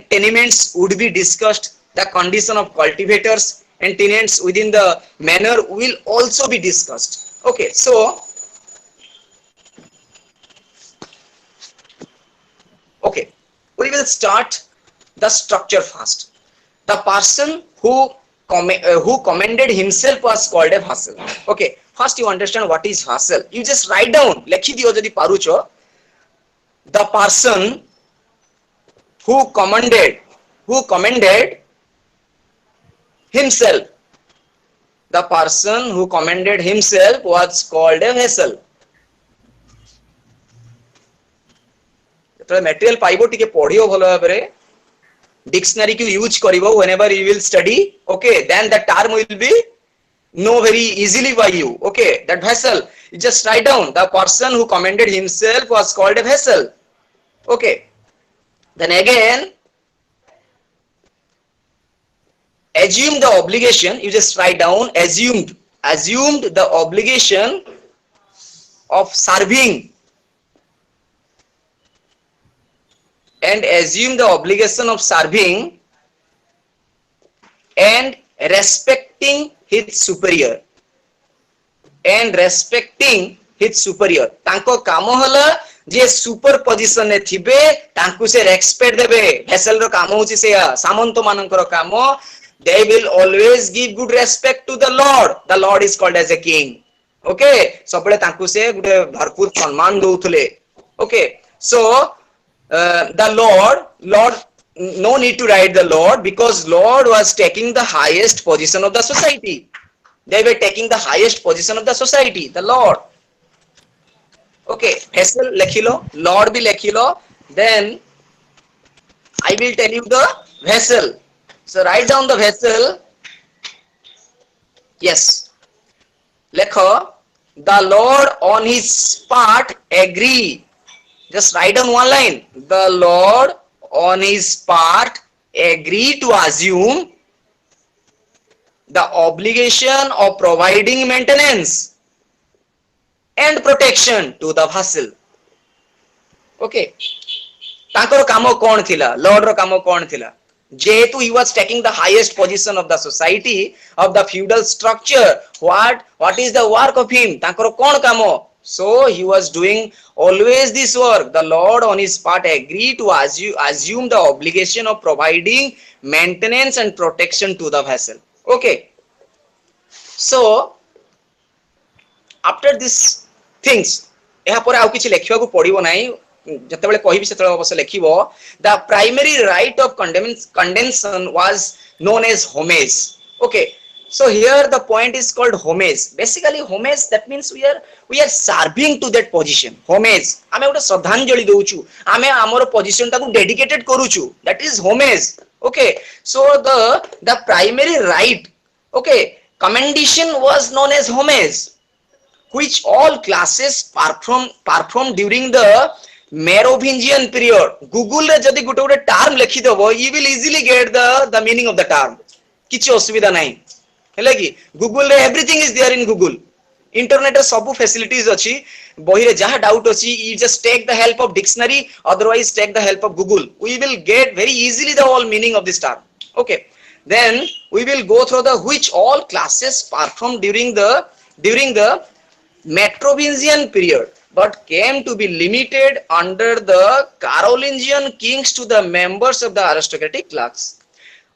tenements would be discussed. The condition of cultivators and tenants within the manor will also be discussed. Okay, so okay, we will start the structure first. The person who commended himself was called a vassal. Okay, first you understand what is vassal. You just write down, lekhi diyo jodi parucho. The person who commended himself. The person who commended himself was called a vassal. तो material पाइबो टिके पढ़ियो भलो भाबरे, dictionary को use करिवो whenever you will study. Okay, then the term will be know very easily by you. Okay, that vassal, you just write down, the person who commended himself was called a vassal. Okay, then again assume the obligation, you just write down assumed the obligation of serving and assume the obligation of serving and respecting his superior तांको काम हला जे super position ने थिबे तांको से respect देबे. Vessel रो काम होची से सामंत मानकर काम, they will always give good respect to the lord is called as a king. Okay, सबले तांको से गुटे भरपूर सम्मान दउथले. Okay, so the lord no need to write the lord because lord was taking the highest position of the society. They were taking the highest position of the society, the lord. Okay, vessel lekhilo, lord bhi lekhilo. Then I will tell you the vessel. So write down the vessel. Yes, lekho, the lord on his part agree. Just write down one line. The lord on his part agree to assume the obligation of providing maintenance and protection to the vessel. Okay, ତାଙ୍କର କାମ କଣ ଥିଲା, Lord ର କାମ କଣ ଥିଲା? ଯେହେତୁ he was taking the highest position of the society of the feudal structure, what is the work of him? ତାଙ୍କର କଣ କାମ? So he was doing always this work. The lord on his part agreed to assume the obligation of providing maintenance and protection to the vessel. Okay, so after this things, ଏହା ପରେ ଆଉ କିଛି ଲେଖିବାକୁ ପଡିବ ନାହିଁ, ଯେତେବେଳେ କହିବି ସେତେବେଳେ ଅବଶ୍ୟ ଲେଖିବ. The primary right of condemnation was known as homage. Okay, so here the point is called homage. Basically homage, that means we are serving to that position. Homage, ଆମେ ଗୋଟେ ଶ୍ରଦ୍ଧାଞ୍ଜଳି ଦଉଛୁ, ଆମେ ଆମର ପୋଜିଶନ ଟାକୁ ଡେଡିକେଟେଡ କରୁଛୁ, that is homage. Okay, so the primary right, okay, commendation was known as homage, which all classes perform during the Merovingian period. Google रे जदि गुटे गुटे टर्म लिखि देबो, you will easily get the meaning of the term. किछि असुविधा नाही हेले कि Google रे everything is there in Google. Internet रे सब फैसिलिटीज अछि, बही रे जहा डाउट अछि, you just take the help of dictionary, otherwise take the help of Google. We will get very easily the whole meaning of this term. Okay, then we will go through the which all classes perform during the Merovingian period, but came to be limited under the Carolingian kings to the members of the aristocratic class.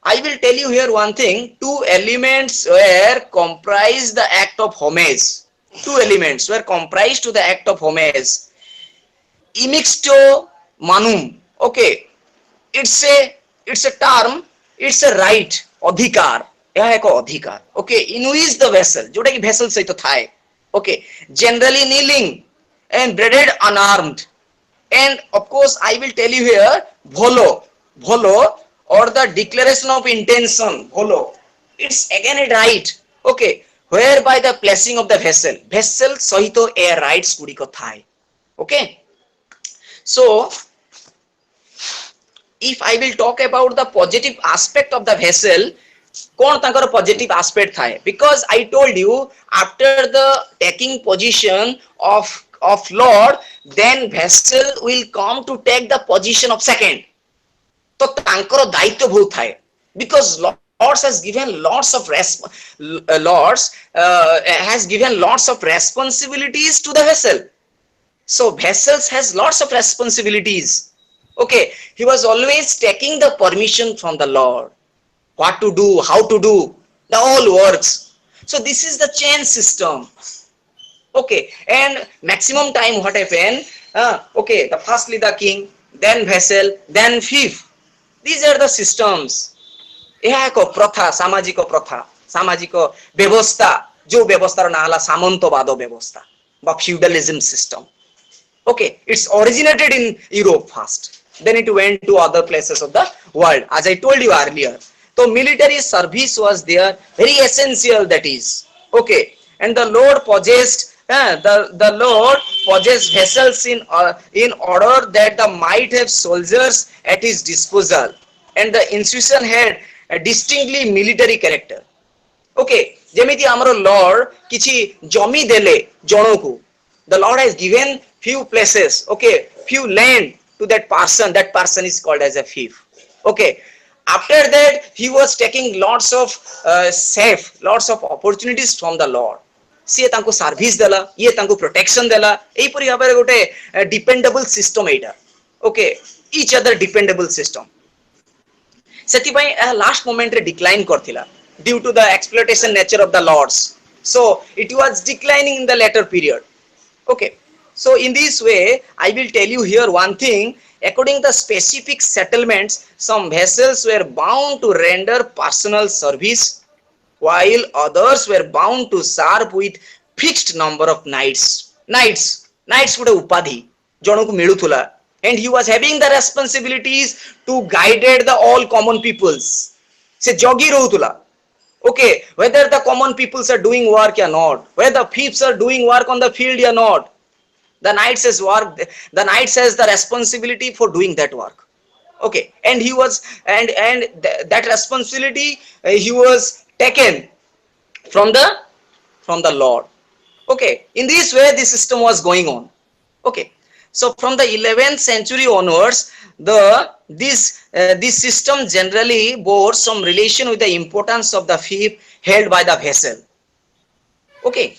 I will tell you here one thing. Two elements were comprised the act of homage. Two elements were comprised to the act of homage. Immixto manum. Okay, it's a term. It's a right. अधिकार. यह एक अधिकार. Okay, in which the vessel, जोटा कि vessel सहित थाए. Okay, generally kneeling and bearded unarmed, and of course I will tell you here volo or the declaration of intention. Volo, it's again a right. Okay, whereby the placing of the vessel सहित a rights गुड़िक थाए. Okay, so if I will talk about the positive aspect of the vessel, कौन तांकर positive aspect थाए? Because I told you after the taking position of lord, then vessel will come to take the position of second. तो तांकर दायित्व बहुत थाए, because lords has given lots of responsibilities to the vessel. So vessels has lots of responsibilities. Okay, he was always taking the permission from the lord, what to do, how to do, the all works. So this is the chain system. Okay, and maximum time what happened? Okay, the firstly the king, then vessel, then fief. These are the systems. यह एक प्रथा, सामाजिक प्रथा, सामाजिक व्यवस्था, जो व्यवस्थार ना हला सामंतवाद व्यवस्था बा feudalism system. Okay, it's originated in Europe first, then it went to other places of the world, as I told you earlier. So military service was there, very essential, that is. Okay, and the lord possessed the lord possessed vessels in order that the might have soldiers at his disposal, and the institution had a distinctly military character. Okay, जेमिति हमरो lord किछि जमी देले जनोकु, the lord has given few places, okay, few land to that person is called as a fief. Okay, after that he was taking lots of opportunities from the lord. सी तांको service देला, ये तांको protection देला, एई परि भाबरे गोटे dependable system एटा. Okay, each other dependable system. सेति पई लास्ट मोमेंट रे डिक्लाइन करथिला due to the exploitation nature of the lords. So it was declining in the later period. Okay, so in this way I will tell you here one thing. According to the specific settlements, some vessels were bound to render personal service. while others were bound to serve with fixed number of nights ଗୋଟେ ଉପାଧି ଜଣକୁ ମିଳୁଥିଲା, and he was having the responsibilities to guided the all common peoples. ସେ ଜଗି ରହୁଥିଲା, okay, whether the common peoples are doing work or not, whether the thieves are doing work on the field or not. The knights has work, the knights has the responsibility for doing that work. Okay, and he was that responsibility he was taken from the Lord. Okay, in this way this system was going on. Okay, so from the 11th century onwards, this system generally bore some relation with the importance of the fief held by the vassal. Okay,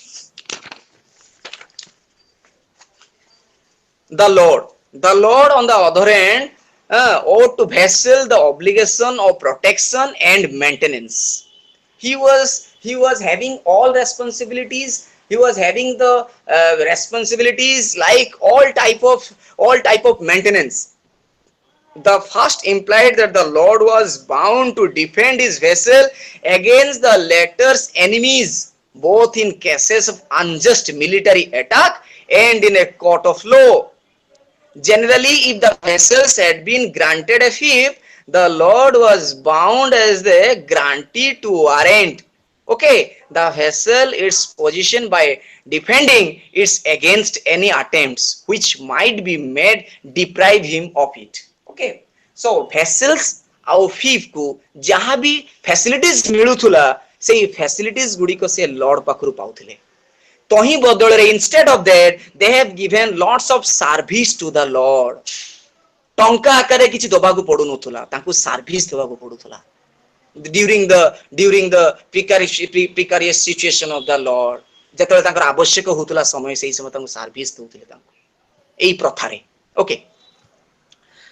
the Lord on the other hand owed to vassal the obligation of protection and maintenance. He was having all responsibilities. He was having the responsibilities like all type of maintenance. The first implied that the Lord was bound to defend his vessel against the latter's enemies, both in cases of unjust military attack and in a court of law. Generally, if the vessels had been granted a fief, the Lord was bound as the grantee to warrant, okay, the vessel its position by defending it against any attempts which might be made deprive him of it. Okay, so vessels ଆଉ fief को जहाँ भी facilities मिलुथुला से facilities Gudi को से Lord पाखरु पाउथिले, तो ही बदल रे instead of that they have given lots of service to the Lord. टंका आकारे किछि दबाकु पडु नथुला, तांकु सर्विस देबाकु पडुथुला during the precarious situation of the Lord. जेतले तांकर आवश्यक होतुला समय सेही समय तांकु सर्विस दउथिले तांकु एई प्रथारे. Okay,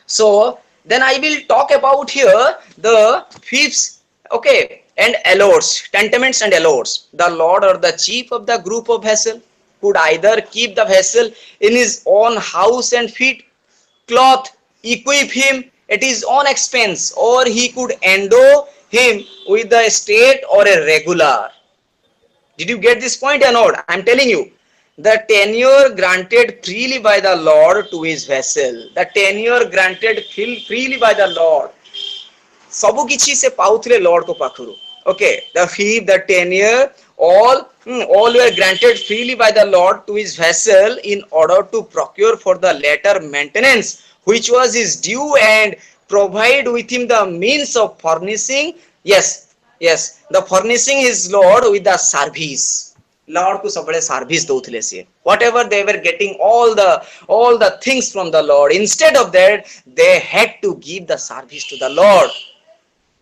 so then I will talk about here the fiefs, okay, and allotments, tentaments and allotments. The Lord or the chief of the group of vassal could either keep the vassal in his own house and feed, cloth, equip him at his own expense, or he could endow him with the estate or a regular. Did you get this point or not? I am telling you, the tenure granted freely by the Lord to his vassal, the tenure granted freely by the Lord, ସବୁ କିଛି ସେ ପାଉଥିଲେ Lord को ପାଖରୁ. Okay, the fief, the tenure, all were granted freely by the Lord to his vassal in order to procure for the latter maintenance which was his due and provide with him the means of furnishing, yes, the furnishing his Lord with the service. Lord को सबले service दउथिले से, whatever they were getting all the things from the Lord, instead of that they had to give the service to the Lord.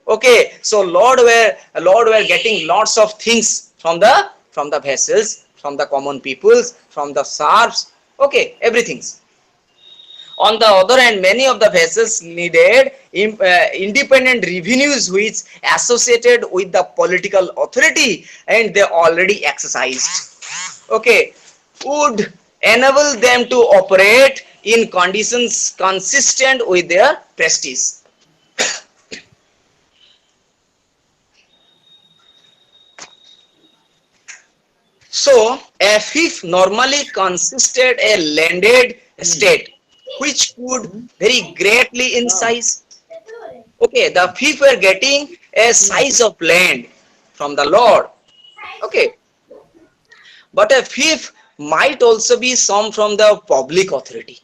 Okay, so Lord were getting lots of things from the vessels, from the common peoples, from the serfs, okay, everything. On the other hand, many of the vessels needed independent revenues which associated with the political authority and they already exercised, okay, would enable them to operate in conditions consistent with their prestige. So a fief normally consisted a landed estate which could vary greatly in size. Okay, the fief were getting a size of land from the Lord. Okay, but a fief might also be some from the public authority.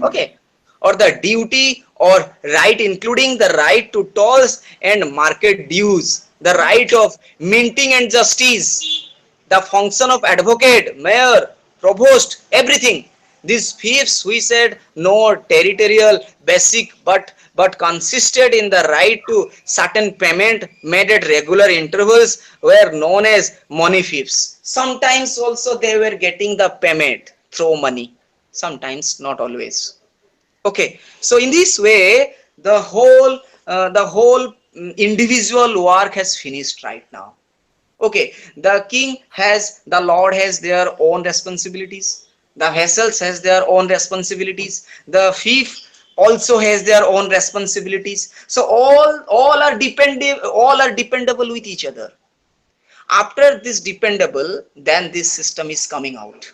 Okay, or the duty or right, including the right to tolls and market dues, the right of minting and justice, the function of advocate, mayor, provost, everything. These fiefs, we said, no territorial basic but consisted in the right to certain payment made at regular intervals were known as money fiefs. Sometimes also they were getting the payment through money, sometimes not always. Okay, so in this way the whole individual work has finished right now. Okay, the Lord has their own responsibilities, the vassals has their own responsibilities, the fief also has their own responsibilities. So all are dependable with each other. After this dependable, then this system is coming out,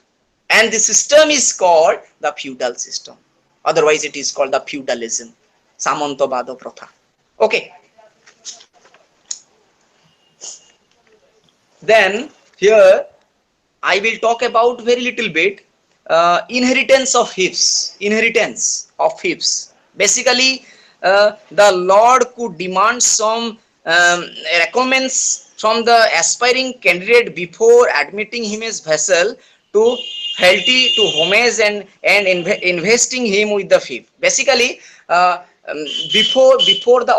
and the system is called the feudal system. Otherwise it is called the feudalism, samantobada pratha. Okay, then here I will talk about very little bit inheritance of fiefs. Inheritance of fiefs. Basically, the Lord could demand some recommends from the aspiring candidate before admitting him as vessel to fealty, to homage, and investing him with the fief. Basically, before the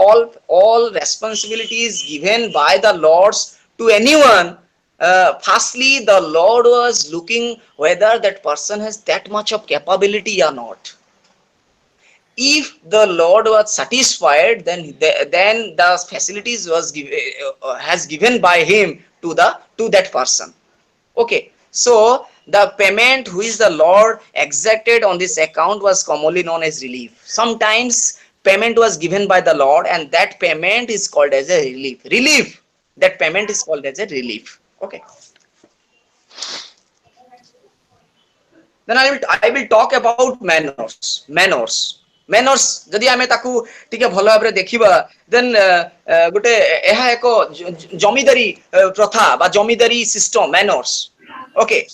all responsibilities given by the lords to anyone, firstly the Lord was looking whether that person has that much of capability or not. If the Lord was satisfied, then the facilities was has given by him to that person. Okay, so the payment which the Lord exacted on this account was commonly known as relief. Sometimes payment was given by the Lord, and that payment is called as a relief. Relief. That payment is called as a relief. Okay. Then I will talk about manners. Manners जदि आमे ताकू टिके भलो भाबरे देखिबा, then गुटे एहा एको जमीदारी प्रथा बा जमीदारी सिस्टम manners. Okay,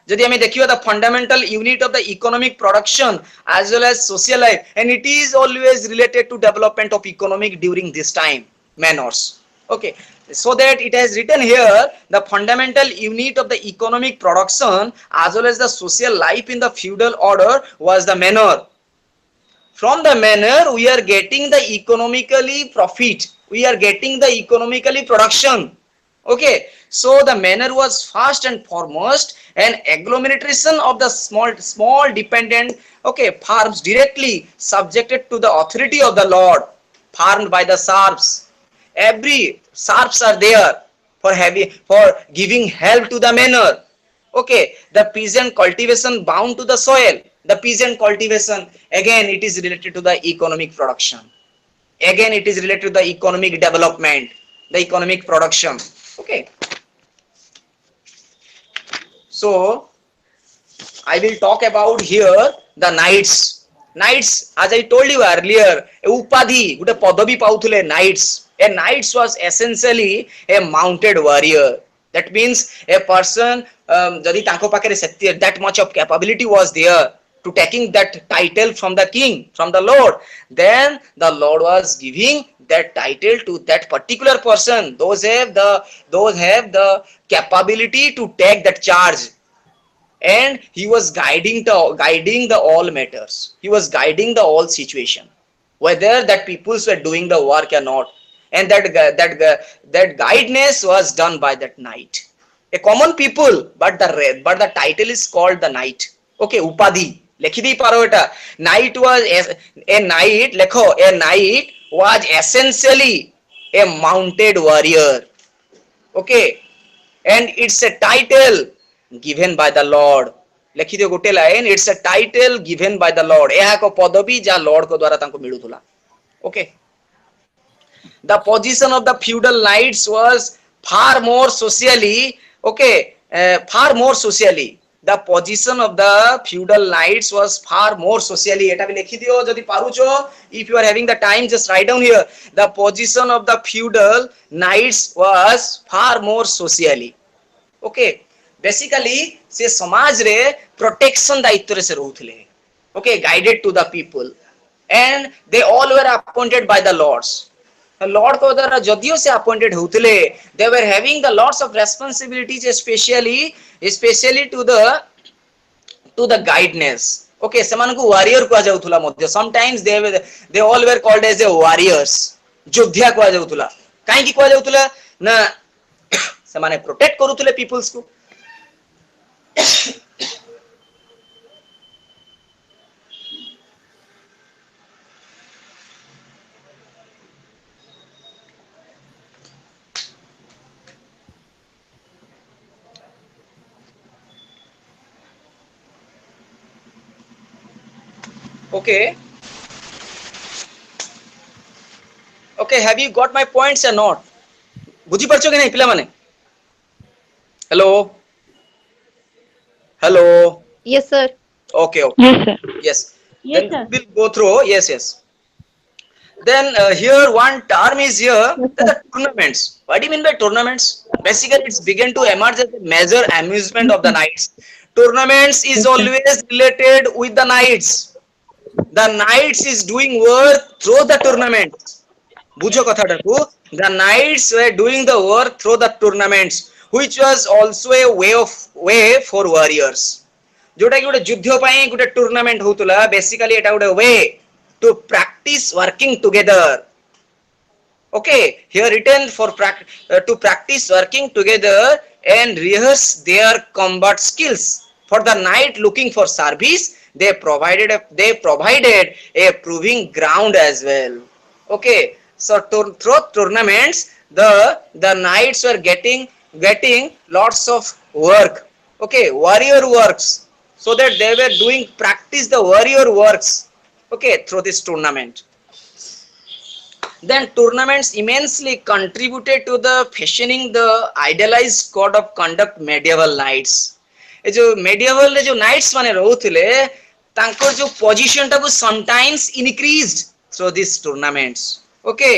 जदि आमे देखिबा the fundamental unit of the economic production as well as social life, and it is always related to development of economic during this time, manners. Okay, so that it has written here the fundamental unit of the economic production as well as the social life in the feudal order was the manor. From the manor we are getting the economically profit, we are getting the economically production. Okay, so the manor was first and foremost an agglomeration of the small dependent, okay, farms directly subjected to the authority of the lord, farmed by the serfs. Every serfs are there for giving help to the manor. Okay, the peasant cultivation bound to the soil. The peasant cultivation, again it is related to the economic production. Again it is related to the economic development, the economic production. Okay, so I will talk about here the knights. Knights, as I told you earlier, upadhi, gute padavi pauthule knights. A knight was essentially a mounted warrior. That means a person, jodi tanko pakere that much of capability was there to taking that title from the king, from the lord, then the lord was giving that title to that particular person. Those have the capability to take that charge. And he was guiding the all matters. He was guiding the all situation, whether that peoples were doing the work or not. And that guidance was done by that knight, a common people, but the title is called the knight. Okay, upadhi lekhi dei paro eta. Knight was a knight, lekho, a knight was essentially a mounted warrior. Okay, and it's a title given by the lord. lekhi diyo gote line, it's a title given by the lord. eha ko padavi ja lord ko dwara tanko miluthula. Okay, the position of the feudal knights was far more socially, okay, far more socially. The position of the feudal knights was far more socially. eta bi lekhi diyo jodi parucho. If you are having the time, just write down here. The position of the feudal knights was far more socially. Okay, basically se samaj re protection daitwa re se rahuthile. Okay, guided to the people, and they all were appointed by the lords. Lord को द्वारा जदियों से appointed होतले, they were having the lots of responsibilities, especially to the guidance. Okay, सेमान को warrior को जाउथुला मध्य. Sometimes they all were called as a warriors. योद्धा को जाउथुला. काहे की को जाउथुला ना सेमाने प्रोटेक्ट करूथुले peoples को. Okay. Okay, have you got my points or not? बुझी पारछो कि नहीं पिला माने? Hello, hello. Yes, sir. Okay, okay. Yes, sir. Yes. Yes, Then sir. we will go through. Yes, yes. Then here one term is here Yes, that sir. the tournaments. What do you mean by tournaments? Basically, it's began to emerge as a major amusement of the nights. Tournaments is Yes, sir. always related with the nights. The knights is doing work through the tournament. বুঝো কথাটাକୁ the knights were doing the work through the tournaments which was also a way for warriors जोटा कि गोटे युद्ध ପାଇଁ गोटे tournament होतला basically एटा गोटे way to practise working together okay here written for to practice working together and rehearse their combat skills for the knight looking for service they provided a proving ground as well okay so through tournaments the knights were getting lots of work okay warrior works so that they were doing practice the warrior works okay through this tournament then tournaments immensely contributed to the fashioning the idealized code of conduct medieval knights ए जो medieval रे जो knights माने रहुथिले तांको जो position टाको sometimes increased through these tournaments okay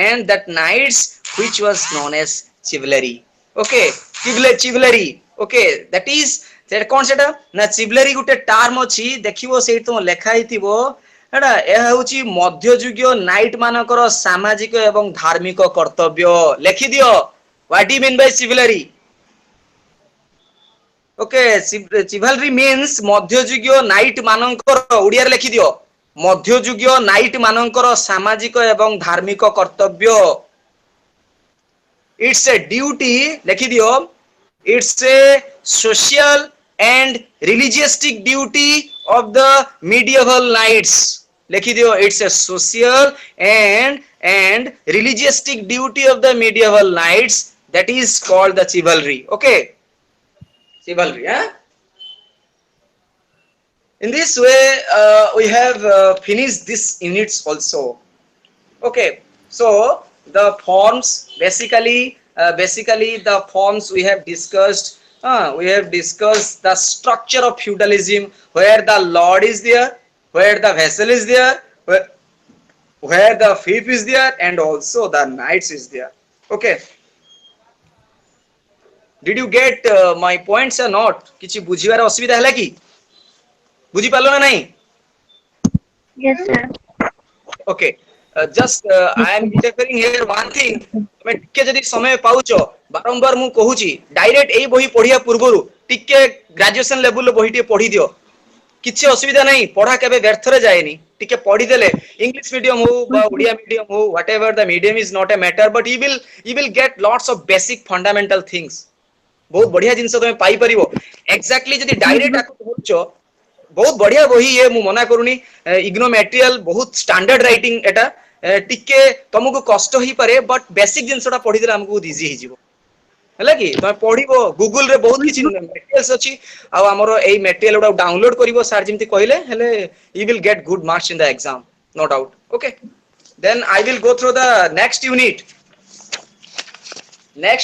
and that knights which was known as chivalry okay chivalry okay that is सेटा कोन सेटा ना चिवलरी गुटे टर्म अछि देखिबो सेठी तुम लेखा हिथिबो एटा ए होची मध्ययुगीय नाइट मानकर सामाजिक एवं धार्मिक कर्तव्य लेखि दियो what do mean by chivalry okay chivalry means मध्ययुगीय नाइट मानकर ओडिया रे लेखि दियो मध्ययुगीय नाइट मानकर सामाजिक एवं धार्मिक कर्तव्य इट्स ए ड्यूटी लेखि दियो it's a social and religioustic duty of the medieval knights lekhi diyo it's a social and religioustic duty of the medieval knights that is called the chivalry okay chivalry in this way we have finished this units also okay so the forms basically the forms we have discussed the structure of feudalism where the lord is there where the vassal is there where the fief is there and also the knights is there okay did you get my points or not kichi bujhibar asubidha hela ki bujhi palo na nahi Yes, sir. okay just I am interfering here one thing तमे टिके जदी समय पाउचो बारंबार मु कहूची direct एई बही पढिया पूर्वरु टिके graduation level बहीटी पढी दियो किछि असुविधा नाही पढा केबे व्यर्थ रे जायनी टिके पढी देले इंग्लिश मीडियम हो बा ओडिया मीडियम हो whatever the medium is not a matter but you will get lots of basic fundamental things बहुत बढ़िया जिंस तमे पाई परिबो एक्जेक्टली जदी डायरेक्ट आको पढुचो बहुत बढ़िया बही ये मु मना करूनी इग्नो मटेरियल बहुत स्टैंडर्ड राइटिंग एटा टिके तुमको कष्ट ही पारे बट बेसिक जिनसटा पढी देला हमको इजी ही जीवो हैला कि तुम पढिबो गूगल रे बहुत किछि मटेरियल्स अछि आ हमरो एई मटेरियल उडा डाउनलोड करिवो सर जेमति कहिले हेले you will get good marks in the exam no doubt okay then I will go through the next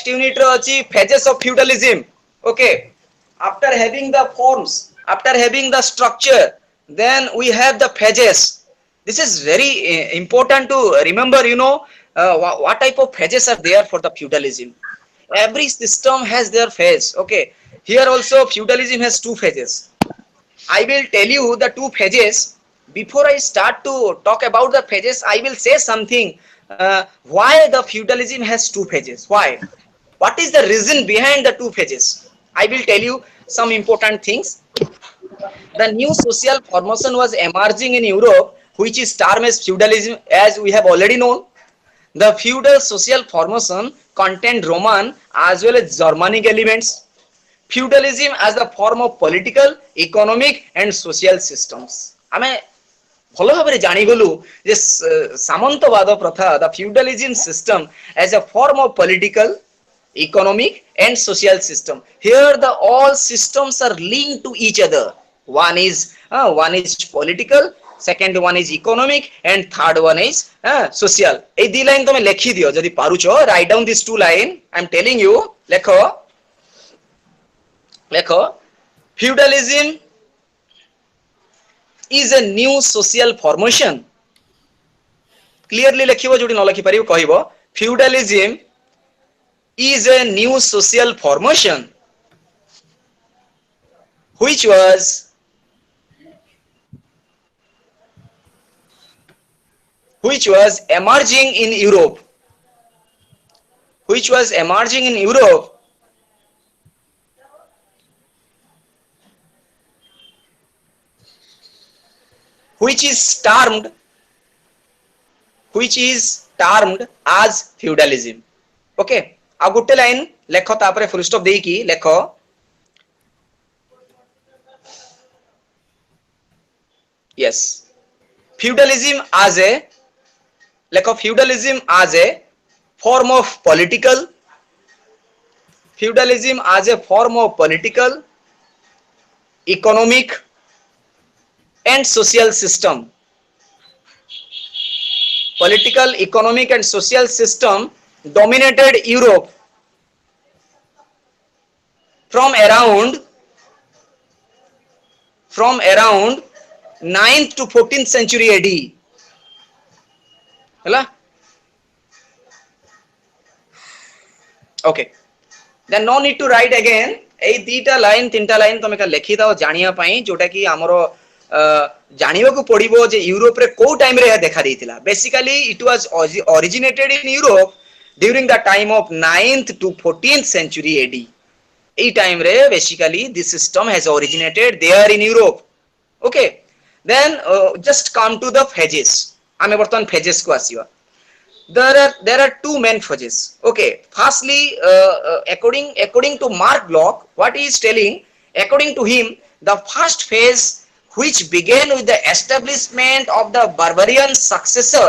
unit रे अछि phases of feudalism okay after having the forms after having the structure then we have the phases this is very important to remember you know what type of phases are there for the feudalism every system has their phase okay here also feudalism has two phases I will tell you the two phases before I start to talk about the phases I will say something why the feudalism has two phases why what is the reason behind the two phases I will tell you some important things the new social formation was emerging in Europe which is termed as feudalism as we have already known the feudal social formation contained Roman as well as Germanic elements feudalism as the form of political economic and social systems ame bhalo bhabare jani golu je samantawad pratha the feudalism system as a form of political economic and social system here the all systems are linked to each other one is political second one is economic and third one is social ei di line tome lekhi diyo jodi parucho write down these two line I am telling you lekho ଲେଖ feudalism is a new social formation. Clearly ଲେଖିବ, ଯୋଉଠି ନ ଲେଖି ପାରିବ କହିବ feudalism is a new social formation which was emerging in Europe, which was emerging in Europe which is termed as feudalism. Okay आ गोटे line लेख तापर फुल स्टॉप देकी लेख यस feudalism as a लेख feudalism as a form of political feudalism as a form of political, economic and social system. Political, economic and social system dominated Europe from around 9th to 14th century AD. Hela? Okay. Then no need to write again. এই দুইটা line তিনটা line তুমি কা লেখি দাও জানিয়া পাই, जोटा कि हमरो জানিবা को पड़िबो जे यूरोप रे को टाइम रे देखा देइतिला. Basically it was originated in Europe during the time of 9th to 14th century AD. এই টাইম রে basically this system has originated there in Europe. Okay. Then just come to the phases. आमे बर्तमान phases को आसीबा. There are two main phases. Okay, firstly according to Mark Bloch, what he is telling, according to him, the first phase, which began with the establishment of the barbarian successor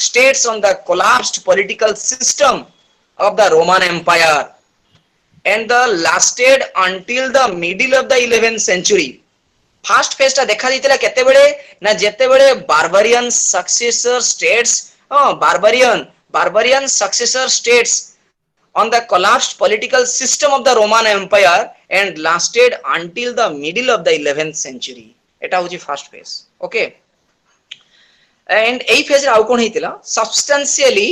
states on the collapsed political system of the Roman Empire and the lasted until the middle of the 11th century. First phase ta dekha deiଥିଲା କେତେବେଳେ ନା ଯେତେବେଳେ barbarian successor states barbarian successor states on the collapsed political system of the Roman Empire and lasted until the middle of the 11th century. এটা হচ্ছে first phase. Okay, and এই phase রে আউ কোন হইতিলা, substantially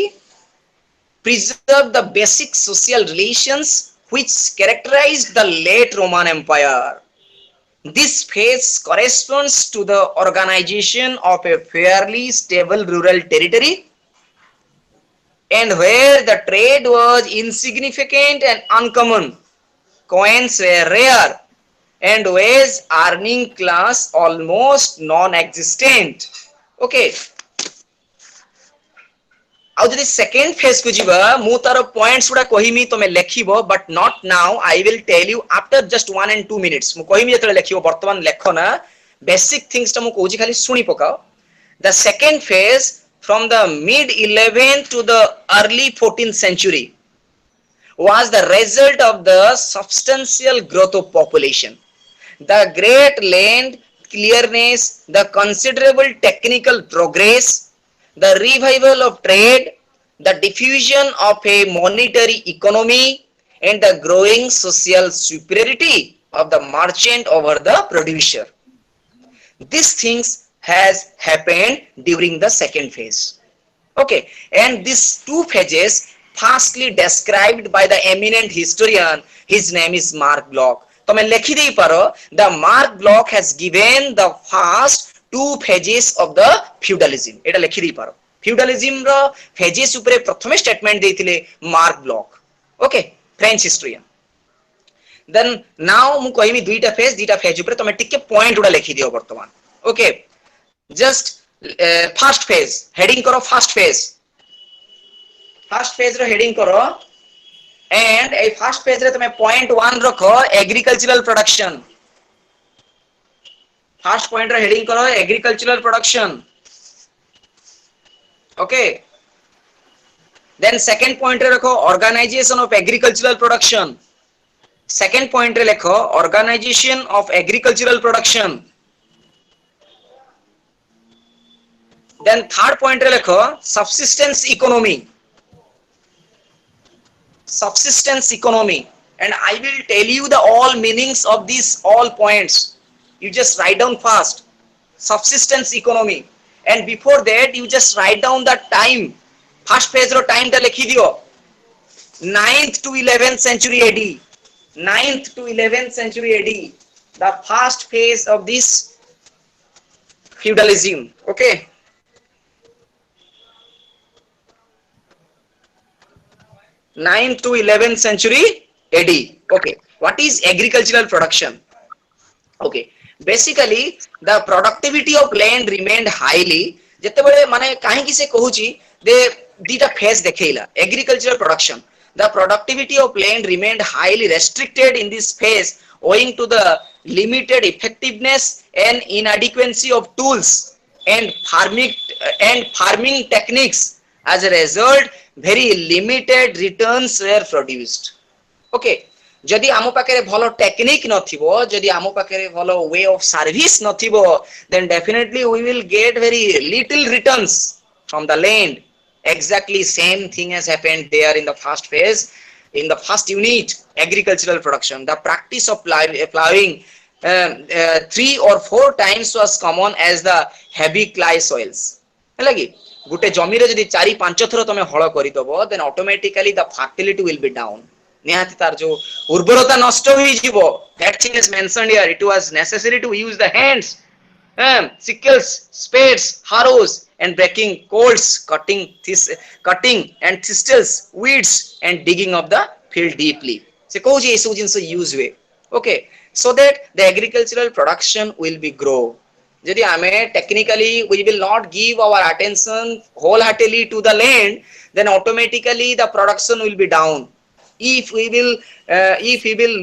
preserve the basic social relations which characterized the late Roman Empire. This phase corresponds to the organization of a fairly stable rural territory and where the trade was insignificant and uncommon, coins were rare, and wage earning class almost non-existent. Okay. आउ जदि second phase को जीवा मु तार points गुडा कहिमी तमे लेखिबो, but not now, I will tell you after just 1 and 2 minutes. मु कहिमी जतले लेखिबो, वर्तमान लेखो ना बेसिक थिंग्स त मु कहूची खाली सुनी पकाओ. The second phase from the mid 11th to the early 14th century was the result of the substantial growth of population, the great land clearness, the considerable technical progress, the revival of trade, the diffusion of a monetary economy, and the growing social superiority of the merchant over the producer. These things has happened during the second phase. Okay, and these two phases firstly described by the eminent historian, his name is Mark Bloch. तमे लिखि देई पारो, the Mark Bloch has given the first two phases of the feudalism. एटा लिखि देई पारो. feudalism रो phases ऊपर प्रथम statement देइथिले mark block. Okay, French historian. Then now मु कहिमी दुईटा फेज ऊपर तमे टिके पॉइंट उडा लिखि दियो वर्तमान. Okay, just first phase heading करो. first phase रो heading करो, and ए first phase रे तमे point 1 रखो agricultural production. first point रो heading करो agricultural production. okay, then second point रे रखो organization of agricultural production. second point रे लिखो organization of agricultural production. then third point रे लिखो subsistence economy. and I will tell you the all meanings of these all points. You just write down fast. Subsistence economy, and before that you just write down the time. First phase ro time ta likhi dio. 9th to 11th century AD. 9th to 11th century AD. The first phase of this feudalism. Okay. 9th to 11th century AD. Okay. What is agricultural production? Okay. Basically, the productivity of land remained highly. ଯେତେବେଳେ ମାନେ କାହିଁକି ସେ କହୁଛି ଯେ ଦିଟା phase ଦେଖେଇଲା agricultural production. The productivity of land remained highly restricted in this phase owing to the limited effectiveness and inadequacy of tools and farming techniques. As a result, very limited returns were produced. Okay. जदि आम पाखे भलो technique नथिबो, जदि आम पाखे भलो way of service नथिबो, then definitely we will get very little returns from the land. Exactly same thing has happened there in the first phase, in the first unit, agricultural production. The practice of plowing 3 or 4 times was common as the heavy clay soils. ହେଲା କି गुटे जमी रे जदि 4-5 थर तमे हळ करितबो, then automatically the fertility will be down. निहाती तार जो उर्वरता नष्ट होई जीवो. That thing is mentioned here. It was necessary to use the hands, sickles, spades, harrows, and breaking colts, cutting and thistles, weeds, and digging of the field deeply. Se कहूची ए सब जिंस use हुए. Okay, so that the agricultural production will be grow. यदि आमे technically we will not give our attention wholeheartedly to the land, then automatically the production will be down. If we will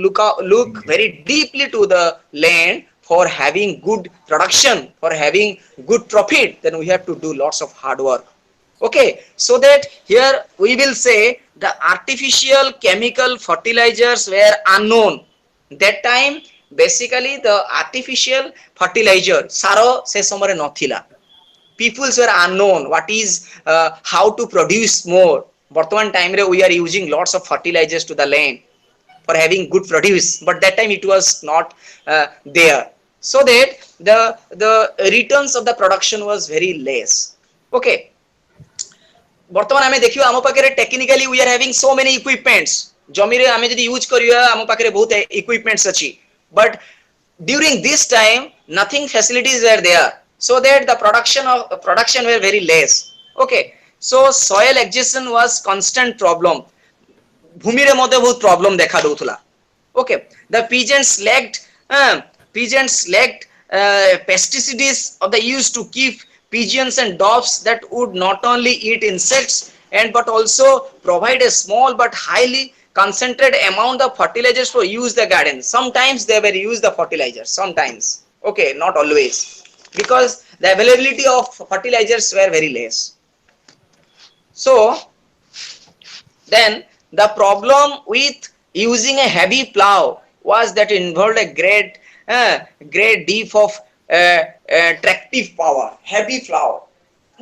look very deeply to the land for having good production, for having good profit, then we have to do lots of hard work. Okay, so that here we will say the artificial chemical fertilizers were unknown that time. Basically the artificial fertilizer saro se samare nathila. Peoples were unknown what is how to produce more. Bartaman time re we are using lots of fertilizers to the land for having good produce, but that time it was not there, so that the returns of the production was very less. Okay, bartaman ame dekhiyo amo pakere technically we are having so many equipments. Jami re ame jodi use kariya amo pakere bahut equipments achi, but during this time nothing facilities were there, so that the production were very less. Okay, so soil exhaustion was constant problem. भूमि रे मध्ये बहुत problem देखा दउथला. Okay, the peasants lacked pesticides of the use to keep pigeons and doves that would not only eat insects and but also provide a small but highly concentrated amount of fertilizers for use the garden. Sometimes they were use the fertilizers, sometimes. Okay, not always, because the availability of fertilizers were very less. So then the problem with using a heavy plow was that it involved a great deal of tractive power. Heavy plow,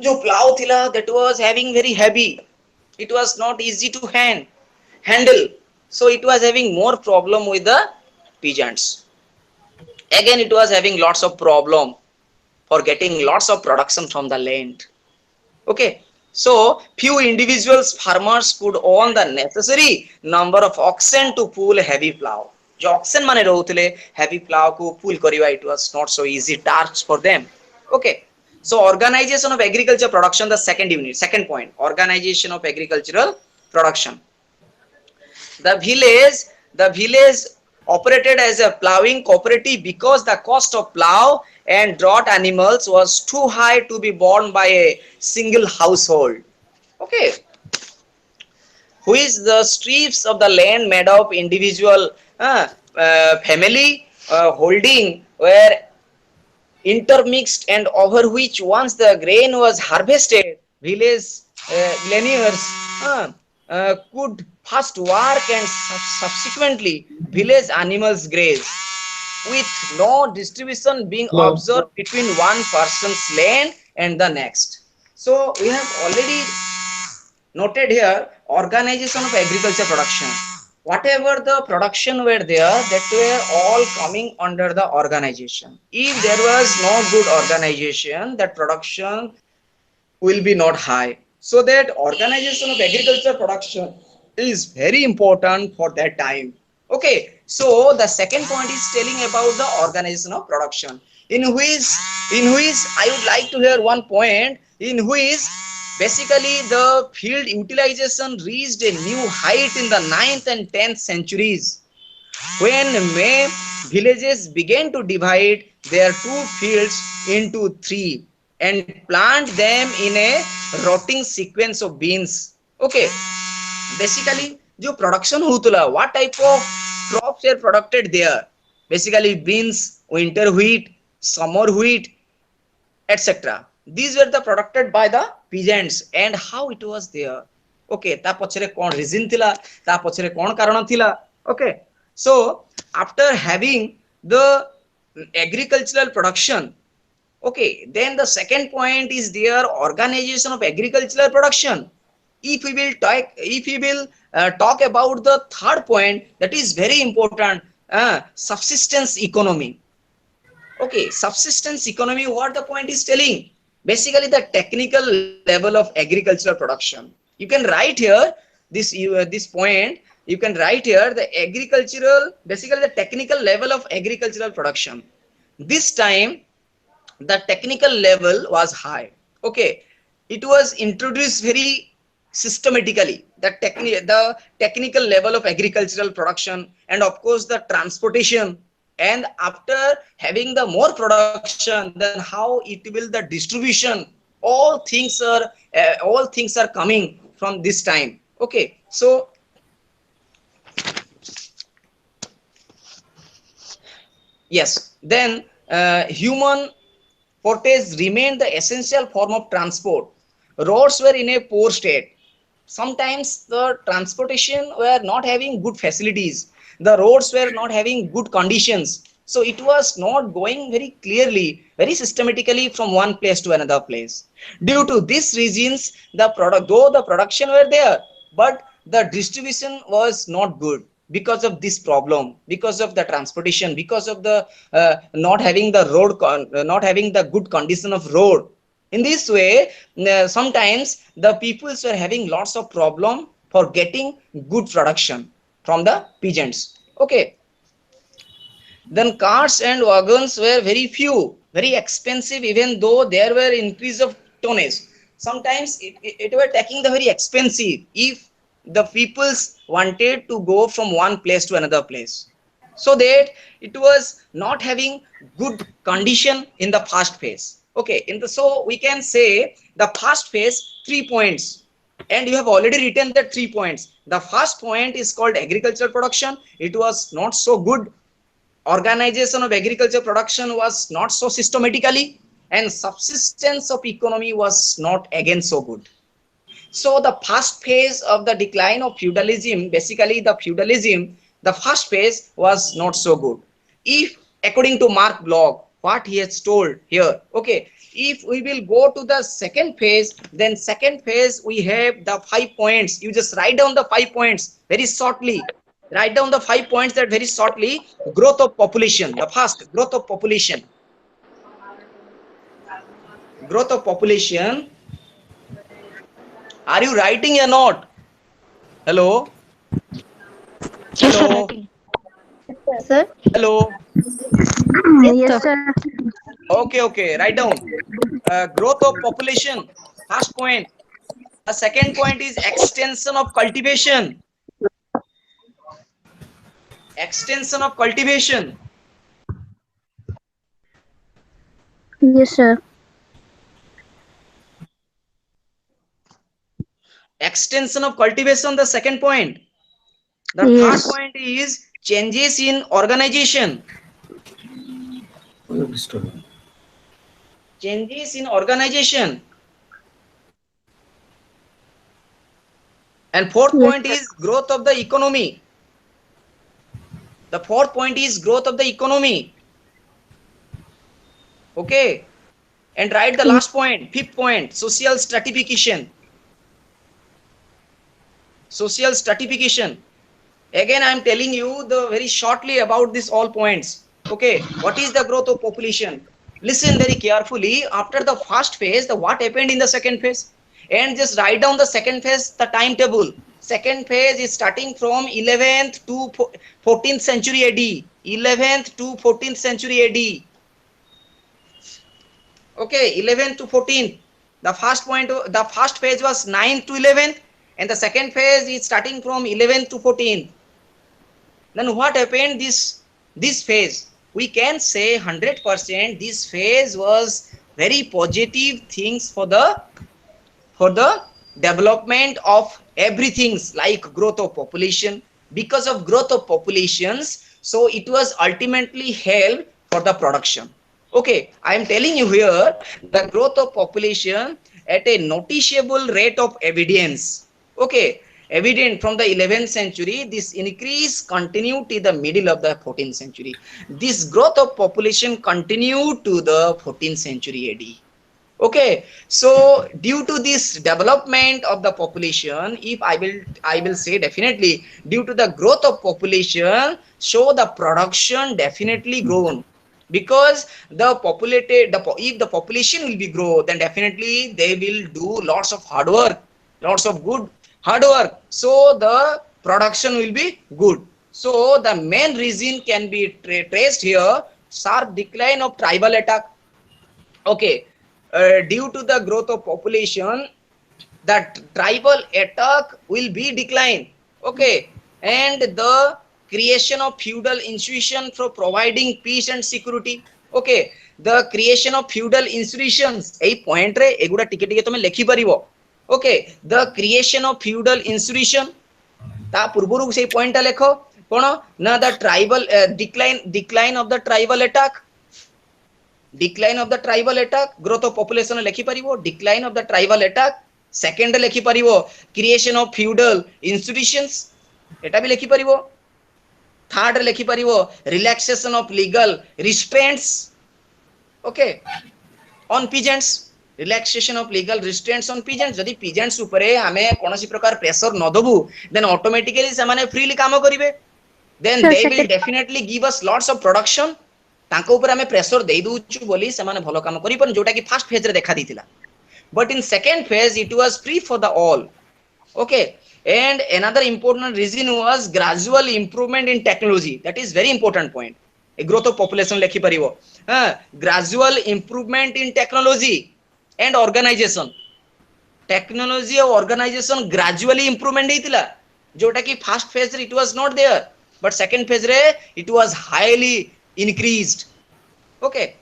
जो plow thila that was having very heavy, it was not easy to handle, so it was having more problem with the peasants. Again it was having lots of problem for getting lots of production from the land. Okay, so few individuals farmers could own the necessary number of oxen to pull a heavy plow. जो oxen माने रहउतले heavy plow को pull करिवा, it was not so easy task for them. Okay, so organization of agriculture production, the second point, organization of agricultural production. The village operated as a plowing cooperative because the cost of plow and draught animals was too high to be borne by a single household. Okay, which the strips of the land made of individual family holding were intermixed, and over which once the grain was harvested, villagers could first work and subsequently village animals graze, with no distribution being observed between one person's land and the next. So we have already noted here organization of agriculture production. whatever the production were there, that were all coming under the organization. If there was no good organization, that production will be not high. So that organization of agriculture production is very important for that time. Okay, so the second point is telling about the organization of production, in which I would like to hear one point, in which basically the field utilization reached a new height in the 9th and 10th centuries, when May villages began to divide their two fields into three and plant them in a rotting sequence of beans. Okay, basically जो production होतला, what type of crops are produced there? Basically beans, winter wheat, summer wheat, etc. These were the produced by the peasants, and how it was there. Okay, ता पछरे कोन reason थिला, ता पछरे कोन कारण थिला. Okay, so after having the agricultural production, okay, then the second point is their organization of agricultural production. If we will talk about the third point, that is very important, subsistence economy. Okay, subsistence economy, what the point is telling? Basically the technical level of agricultural production. You can write here this point, you can write here the agricultural, basically the technical level of agricultural production. This time the technical level was high. Okay, it was introduced very systematically, the technical level of agricultural production, and of course the transportation. And after having the more production, then how it will the distribution, all things are coming from this time. Okay, so yes, then human portage remained the essential form of transport. Roads were in a poor state. Sometimes the transportation were not having good facilities. The roads were not having good conditions. So it was not going very clearly, very systematically from one place to another place. Due to these reasons, though the production were there, but the distribution was not good because of this problem, because of the transportation, because of the not having the not having the good condition of road. In this way, sometimes the peoples were having lots of problem for getting good production from the peasants. Okay, then carts and wagons were very few, very expensive, even though there were increase of tonnage. Sometimes it were taking the very expensive if the peoples wanted to go from one place to another place, so that it was not having good condition in the first phase. Okay, so we can say the first phase 3 points, and you have already written the 3 points. The first point is called agricultural production. It was not so good. Organization of agriculture production was not so systematically, and subsistence of economy was not again so good. So the first phase of the decline of feudalism, basically the feudalism, the first phase was not so good. If according to Mark Bloch, what he has told here, okay, if we will go to the second phase, then second phase we have the 5 points. You just write down the 5 points very shortly. Write down the 5 points that very shortly. Growth of population, the first, growth of population. Growth of population. Are you writing or not? Hello? Hello? Sir? Hello? Yes, sir. Okay, write down. Growth of population, first point. The second point is extension of cultivation. Extension of cultivation. Yes, sir. Extension of cultivation, the second point. The Yes. third point is changes in organization. Changes in organization. And fourth Yes, point sir. is growth of the economy. The fourth point is growth of the economy. Okay. And write the last point, fifth point, social stratification. Social stratification. Again I am telling you the very shortly about this all points. Okay, what is the growth of population? Listen very carefully. After the first phase, the what happened in the second phase, and just write down the second phase, the timetable. Second phase is starting from 11th to 14th century AD. 11th to 14th century AD. Okay, 11th to 14th. The first point, the first phase was 9th to 11th, and the second phase is starting from 11th to 14th. Then what happened? This phase, we can say 100% this phase was very positive things for the development of everything, like growth of population. Because of growth of populations, so it was ultimately help for the production. Okay, I am telling you here the growth of population at a noticeable rate of evidence. Okay, evident from the 11th century, this increase continued to the middle of the 14th century. This growth of population continued to the 14th century AD. Okay, so due to this development of the population, if I will say definitely due to the growth of population, so the production definitely grown. Because the populated, if the population will be grow, then definitely they will do lots of hard work, lots of good hard work, so the production will be good. So the main reason can be traced here: sharp decline of tribal attack. Okay, due to the growth of population, that tribal attack will be decline. Okay, and the creation of feudal institution for providing peace and security. Okay, the creation of feudal institutions, ei point re eguda tike tike tome lekhi paribo. Okay, the creation of feudal institution, ता पूर्वरु से point लेखो कोन ना the tribal decline of the tribal attack, decline of the tribal attack, growth of population lekhi paribo, decline of the tribal attack. Second lekhi paribo creation of feudal institutions, eta bi lekhi paribo. Third lekhi paribo relaxation of legal restraints. Okay, on peasants, relaxation of legal restraints on peasants. जदि peasants उपरे हमें कोनसी प्रकार pressure न दबु, then automatically ସେମାନେ freely काम करिवे, then Sir, they will second- definitely give us lots of production. तांको ऊपर हमें pressure देई दूछु बोली ସେମାନେ भलो काम करि पर जोटा कि first phase रे देखा दिथिला, but in second phase it was free for the all. Okay, and another important reason was gradual improvement in technology. That is very important point. A growth of population lekhi paribo, gradual improvement in technology and organization. Technology और organization gradually improvement ହେଇଥିଲା, जोटा कि first phase रे it was not there, but second phase रे it was highly increased. Okay,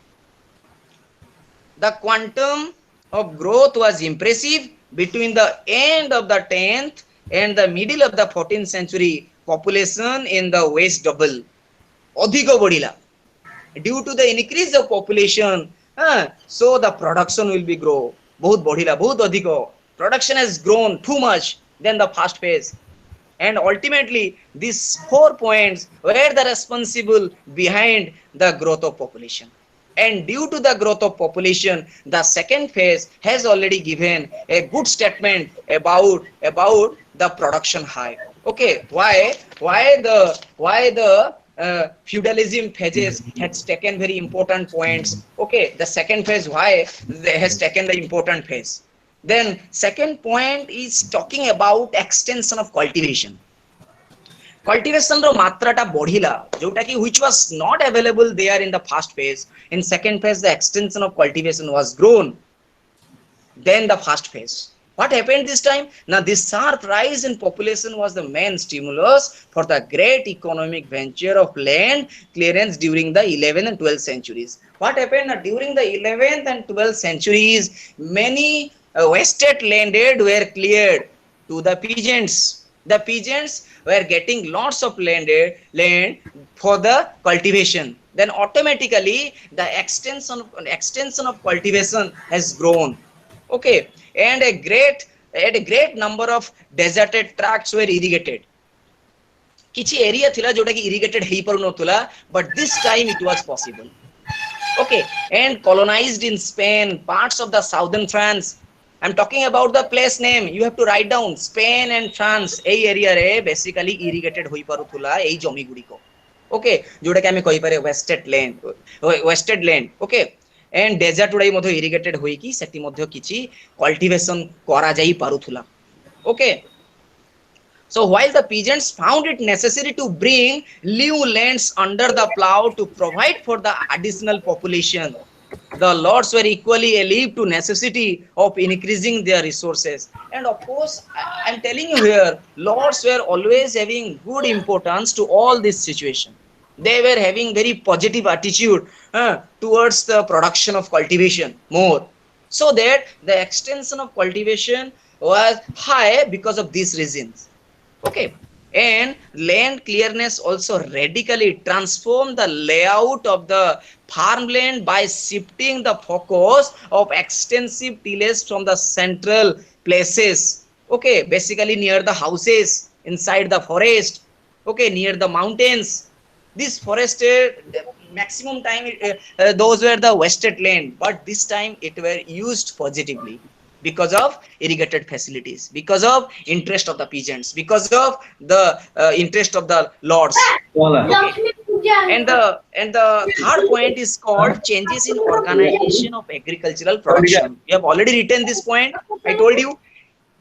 the quantum of growth was impressive between the end of the 10th and the middle of the 14th century. Population in the west double, अधिक बढ़िला due to the increase of population. So the production will be grow, बहुत बढ़िला, बहुत अधिक production has grown too much than the first phase. And ultimately these 4 points were the responsible behind the growth of population. And due to the growth of population, the second phase has already given a good statement about the production high. Okay, why the feudalism phases has taken very important points. Okay, the second phase why has taken the important phase. Then second point is talking about extension of cultivation. Cultivation ro matra ta बढ़िला, जोटा कि which was not available there in the first phase. In second phase the extension of cultivation was grown than the first phase. What happened this time? Now this sharp rise in population was the main stimulus for the great economic venture of land clearance during the 11th and 12th centuries. What happened? Now, during the 11th and 12th centuries, many wasted landed were cleared to the peasants. The peasants were getting lots of land for the cultivation. Then automatically the extension of cultivation has grown. Okay, and a great number of deserted tracts were irrigated. किछि area थिला जोटा कि irrigated hay पारु Nathula, but this time it was possible. Okay, and colonized in Spain, parts of the southern France. I'm talking about the place name. You have to write down Spain and France. এই area रे basically irrigated होई पारुथुला এই জমি গুড়িको. Okay, जोटा कि आमे कहि पारे wasted land. Okay, and desert उड़ाई मध्य irrigated होई कि सेति मध्य किछि cultivation करा जाई पारुथुला. Okay. So while the peasants found it necessary to bring new lands under the plough to provide for the additional population, the lords were equally alive to necessity of increasing their resources. And of course, I'm telling you here, lords were always having good importance to all this situation. They were having very positive attitude towards the production of cultivation more, so that the extension of cultivation was high because of these reasons. Okay, and land clearness also radically transformed the layout of the farmland by shifting the focus of extensive tillage from the central places. Okay, basically near the houses, inside the forest. Okay, near the mountains. This forested maximum time those were the wasted land, but this time it were used positively because of irrigated facilities, because of interest of the peasants, because of the interest of the lords. Okay. And the third point is called changes in organization of agricultural production. You have already written this point. I told you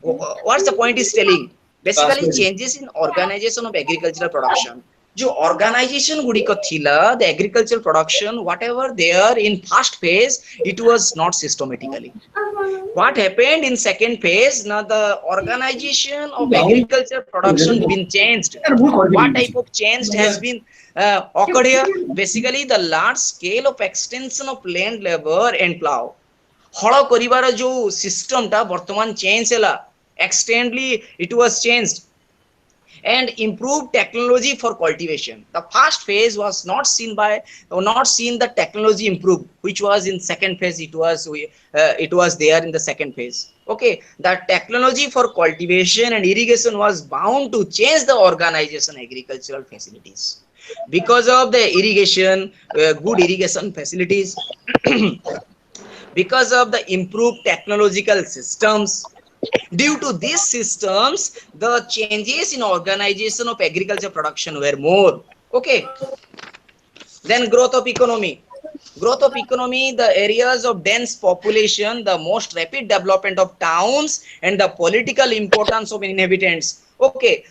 what's the point is telling. Basically changes in organization of agricultural production. जो organization गुड़िक थिला, the agricultural production, whatever there in first phase, it was not systematically. What happened in second phase? Now the organization of agriculture production been changed. What type of change has been occurred here? Basically, the large scale of extension of land labor and plough. हल करिवार जो system टा वर्तमान change हैला. Extendly it was changed. And improved technology for cultivation. The first phase was not seen the technology improved, which was in second phase. It was there in the second phase. Okay, the technology for cultivation and irrigation was bound to change the organization agricultural facilities because of the irrigation, good irrigation facilities, because of the improved technological systems. Due to these systems, the changes in organization of agriculture production were more. Okay. Then growth of economy. Growth of economy, the areas of dense population, the most rapid development of towns, and the political importance of inhabitants. Okay,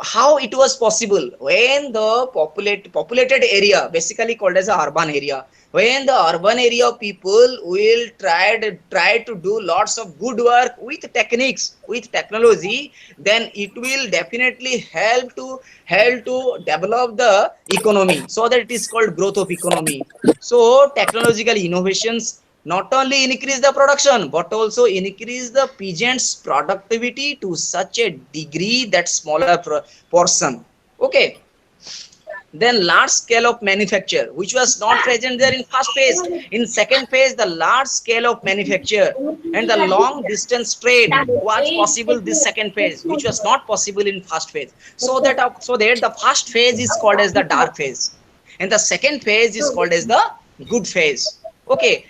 how it was possible when the populated area, basically called as a urban area, when the urban area people will try to do lots of good work with techniques, with technology, then it will definitely help to develop the economy, so that it is called growth of economy. So technological innovations not only increase the production but also increase the peasants productivity to such a degree that smaller portion. Okay. Then large scale of manufacture, which was not present there in first phase. In second phase, the large scale of manufacture and the long distance trade was possible this second phase, which was not possible in first phase. So that the first phase is called as the dark phase, and the second phase is called as the good phase. Okay,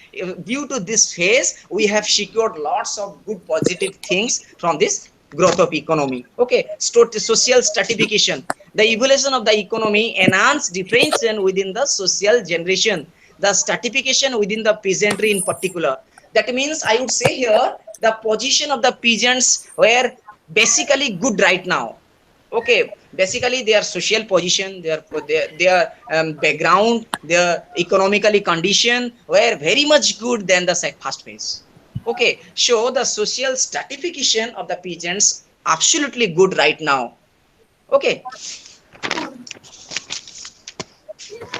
due to this phase, we have secured lots of good positive things from this growth of economy. Okay, social stratification. The evolution of the economy enhanced differentiation within the social generation, the stratification within the peasantry in particular. That means I would say here the position of the peasants were basically good right now. Okay, basically their social position, their background, their economically condition were very much good than the first phase. Okay, so the social stratification of the peasants absolutely good right now. Okay.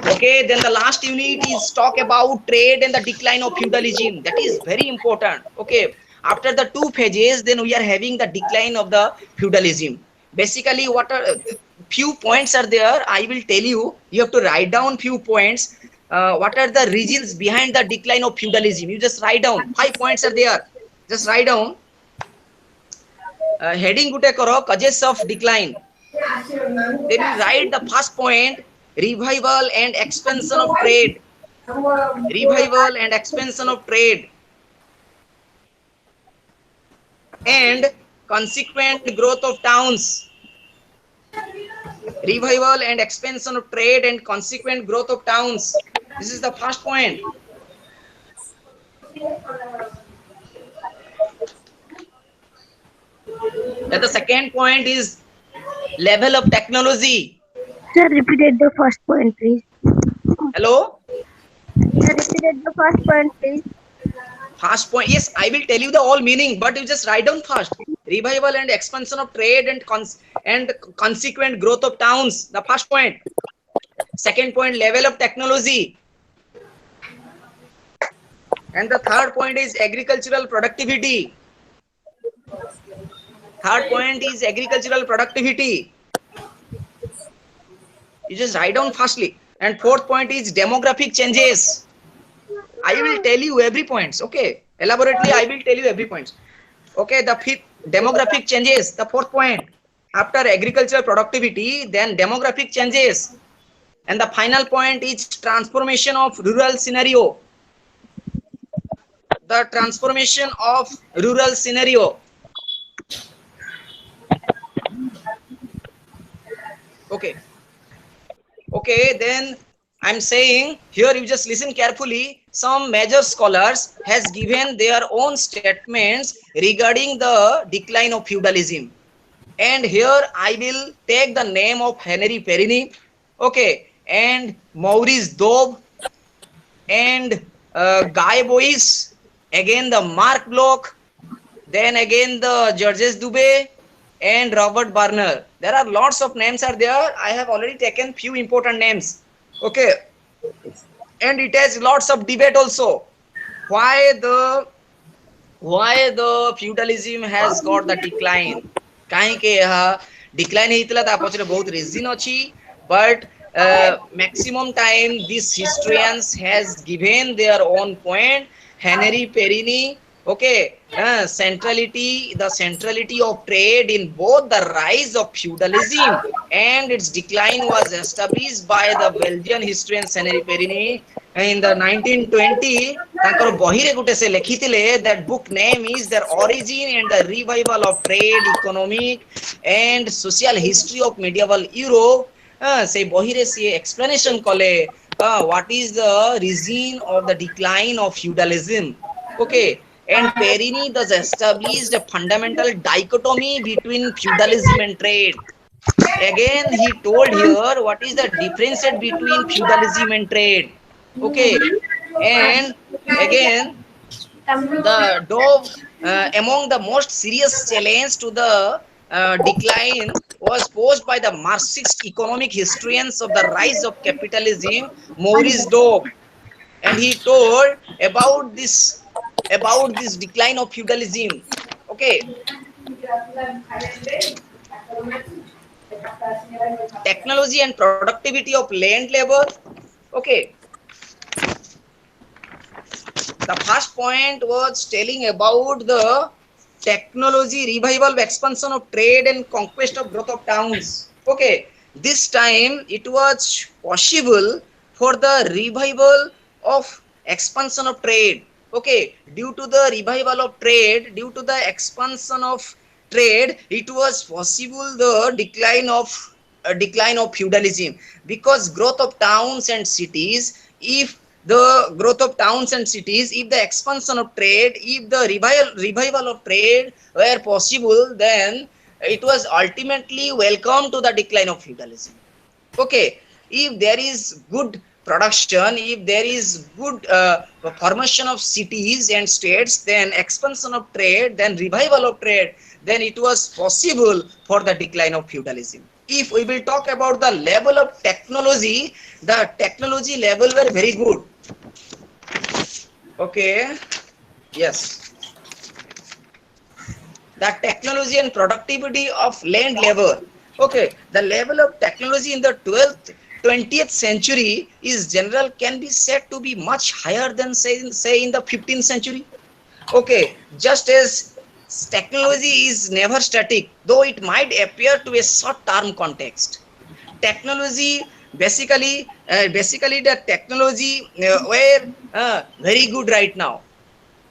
Okay, then the last unit is talk about trade and the decline of feudalism. That is very important. Okay, after the two phases, then we are having the decline of the feudalism. Basically, what are few points are there? I will tell you. You have to write down few points. What are the reasons behind the decline of feudalism? You just write down. 5 points are there. Just write down. Heading gute karo, causes of decline. Then you write the first point: revival and expansion of trade. Revival and expansion of trade. and consequent growth of towns. Revival and expansion of trade and consequent growth of towns. This is the first point. And the second point is level of technology. Sir, repeated the first point, please. Hello? Sir, repeated the first point, please. First point. Yes, I will tell you the all meaning, but you just write down first. Revival and expansion of trade and consequent growth of towns. The first point. Second point, level of technology. And the third point is agricultural productivity. Third point is agricultural productivity. You just write down firstly. And fourth point is demographic changes. I will tell you every points. Okay. Elaborately, I will tell you every points. Okay. The fifth, demographic changes. The fourth point. After agricultural productivity, then demographic changes. And the final point is transformation of rural scenario. The transformation of rural scenario. Okay. Okay, then I'm saying here you just listen carefully. Some major scholars has given their own statements regarding the decline of feudalism. And here I will take the name of Henry Perrine, okay, and Maurice Dobb, and Guy Bois, again the Mark Bloch, then again the Georges Dubé, and Robert Barner. There are lots of names are there. I have already taken few important names. Okay. And it has lots of debate also. Why the feudalism has got the decline? Kahin ke yaha decline heitla ta pachre bahut reason achi, but maximum time these historians has given their own point. Henry Perrine, okay, the centrality of trade in both the rise of feudalism and its decline was established by the Belgian historian Henry Perrine in the 1920. ତାଙ୍କର ବହିରେ ଗୋଟେ ସେ ଲେଖିଥିଲେ, that book name is their origin and the revival of trade, economic and social history of medieval Europe. ସେ ବହିରେ ସେ explanation କଲେ what is the reason of the decline of feudalism. Okay. And Perrine thus established a fundamental dichotomy between feudalism and trade. Again, he told here what is the difference between feudalism and trade. Okay, and again, the Dove, among the most serious challenge to the decline was posed by the Marxist economic historians of the rise of capitalism, Maurice Dove, and he told about this decline of feudalism. Okay. Technology and productivity of land labor. Okay. The first point was telling about the technology revival, expansion of trade and conquest of growth of towns. Okay. This time it was possible for the revival of expansion of trade. Okay, due to the revival of trade, due to the expansion of trade, it was possible the decline of feudalism, because growth of towns and cities, if the growth of towns and cities, if the expansion of trade, if the revival of trade were possible, then it was ultimately welcome to the decline of feudalism. Okay, if there is good production, if there is good formation of cities and states, then expansion of trade, then revival of trade, then it was possible for the decline of feudalism. If we will talk about the level of technology, the technology level were very good. Okay, yes. The technology and productivity of land labor. Okay, the level of technology in the 20th century is general, can be said to be much higher than say in the 15th century. Okay, just as technology is never static, though it might appear to a short term context. Technology basically the technology were very good right now.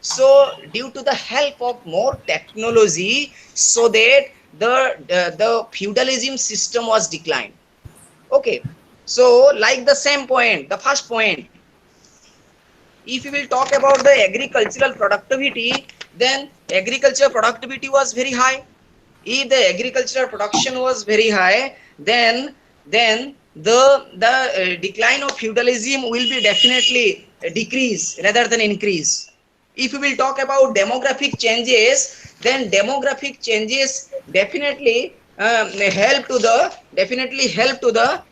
So due to the help of more technology, so that the feudalism system was declined. Okay, so like the same point, the first point, if we will talk about the agricultural productivity, then agricultural productivity was very high. If the agricultural production was very high, then the decline of feudalism will be definitely decrease rather than increase. If we will talk about demographic changes, then demographic changes definitely help to the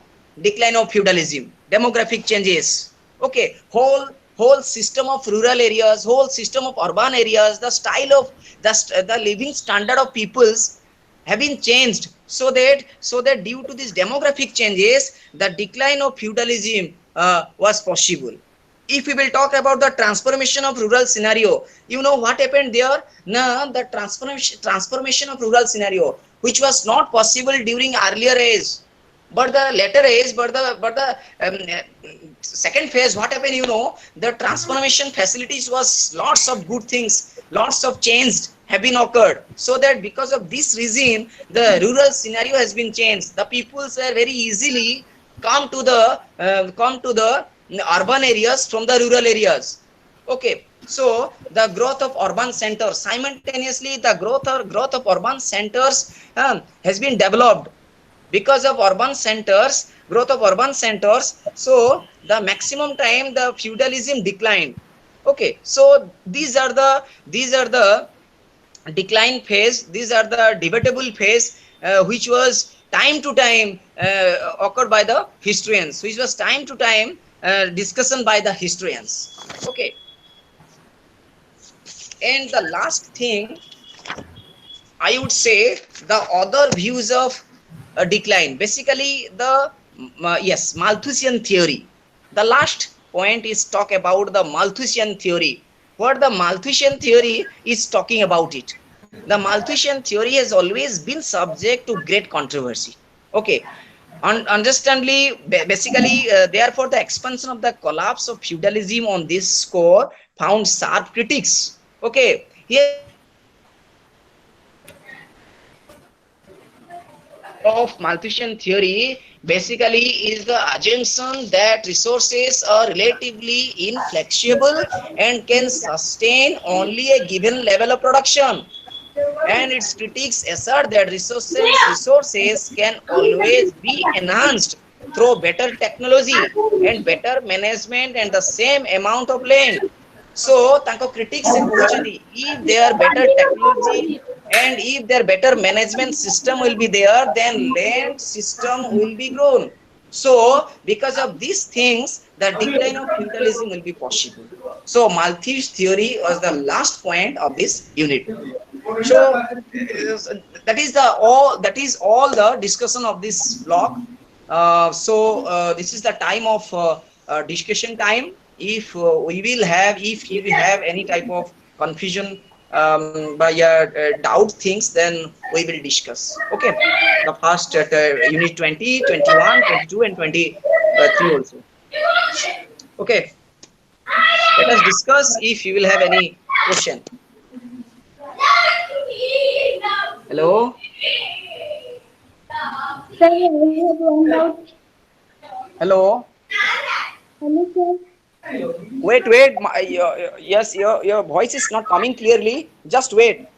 decline of feudalism. Demographic changes, okay, whole system of rural areas, whole system of urban areas, the style of the living standard of peoples have been changed, so that due to these demographic changes, the decline of feudalism was possible. If we will talk about the transformation of rural scenario, you know what happened there. Now the transformation of rural scenario, which was not possible during earlier age, but the later age, second phase, what happened, you know, the transformation facilities was lots of good things, lots of change have been occurred, so that because of this reason, the rural scenario has been changed. The peoples were very easily come to the urban areas from the rural areas. Okay, so the growth of urban centers, simultaneously the growth of urban centers has been developed. Because of urban centers, growth of urban centers, so the maximum time the feudalism declined. Okay, so these are the decline phase, these are the debatable phase, which was time to time occurred by the historians, which was time to time discussion by the historians. Okay, and the last thing, I would say, the other views of decline. Basically, the yes, Malthusian theory. The last point is talk about the Malthusian theory. What the Malthusian theory is talking about it. The Malthusian theory has always been subject to great controversy. Okay, understandably, basically, therefore, the expansion of the collapse of feudalism on this score found sharp critics. Okay, here of Malthusian theory basically is the assumption that resources are relatively inflexible and can sustain only a given level of production. And its critics assert that resources can always be enhanced through better technology and better management and the same amount of land. So ତାଙ୍କ critics se କହୁଛନ୍ତି, if there better technology and if their better management system will be there, then land system will be grown. So because of these things, the decline of feudalism will be possible. So Malthus theory was the last point of this unit. So that is all the discussion of this block. This is the time of discussion time. If we have any type of confusion by doubt things, then we will discuss. Okay, the first unit 20, 21, 22, and 23 also. Okay, let us discuss if you will have any question. Hello. Sir, I have one doubt. Hello. Hello, sir. Wait. Yes, your voice is not coming clearly. Just wait.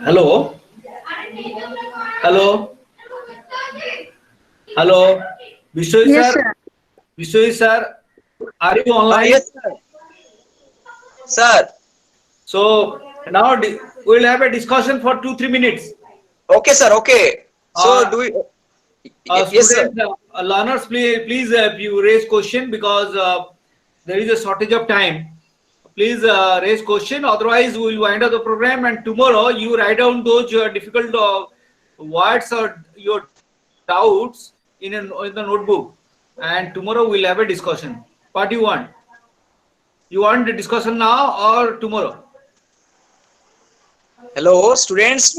Hello. Hello. Hello. Vishoi Yes, sir. sir. Vishoi sir. Are you online? Yes, sir. Sir. So now we'll have a discussion for 2-3 minutes. Okay, sir. Okay. So Uh, do we? Yes, sir. Students, learners, please you raise question because there is a shortage of time. Please raise question. Otherwise, we will wind up the program. And tomorrow, you write down those difficult words or your doubts in the notebook. And tomorrow we'll have a discussion. What do you want? You want the discussion now or tomorrow? Hello, students.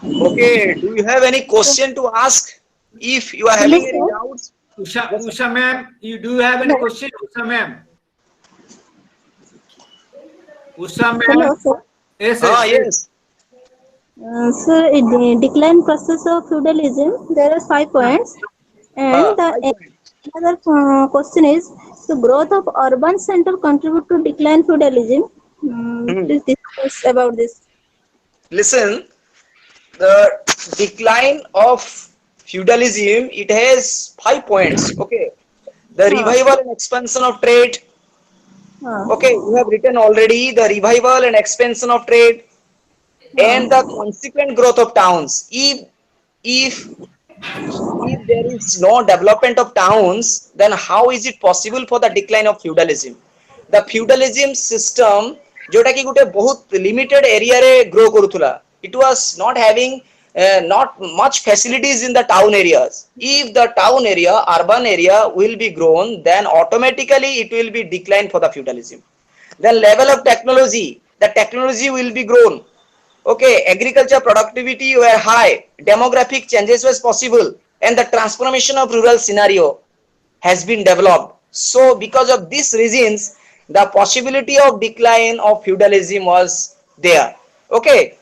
Okay. Do you have any question to ask? If you are having any doubts. Usha ma'am, do you have any question? Usha ma'am. Usha ma'am. Hello, sir. Yes, Yes. Sir, in the decline process of feudalism, there are 5 points. And the another question is, the growth of urban center contribute to decline feudalism. Please discuss about this. Listen, the decline of feudalism, it has 5 points. Okay. The revival and expansion of trade. Okay, you have written already the revival and expansion of trade and the consequent growth of towns. If there is no development of towns, then how is it possible for the decline of feudalism? The feudalism system, जोटा कि गुटे बहुत limited area रे grow करूथुला. It was not having not much facilities in the town areas. If the town area, urban area will be grown, then automatically it will be decline for the feudalism. Then level of technology, the technology will be grown. Okay, agriculture productivity were high, demographic changes was possible, and the transformation of rural scenario has been developed. So because of these reasons, the possibility of decline of feudalism was there. Okay.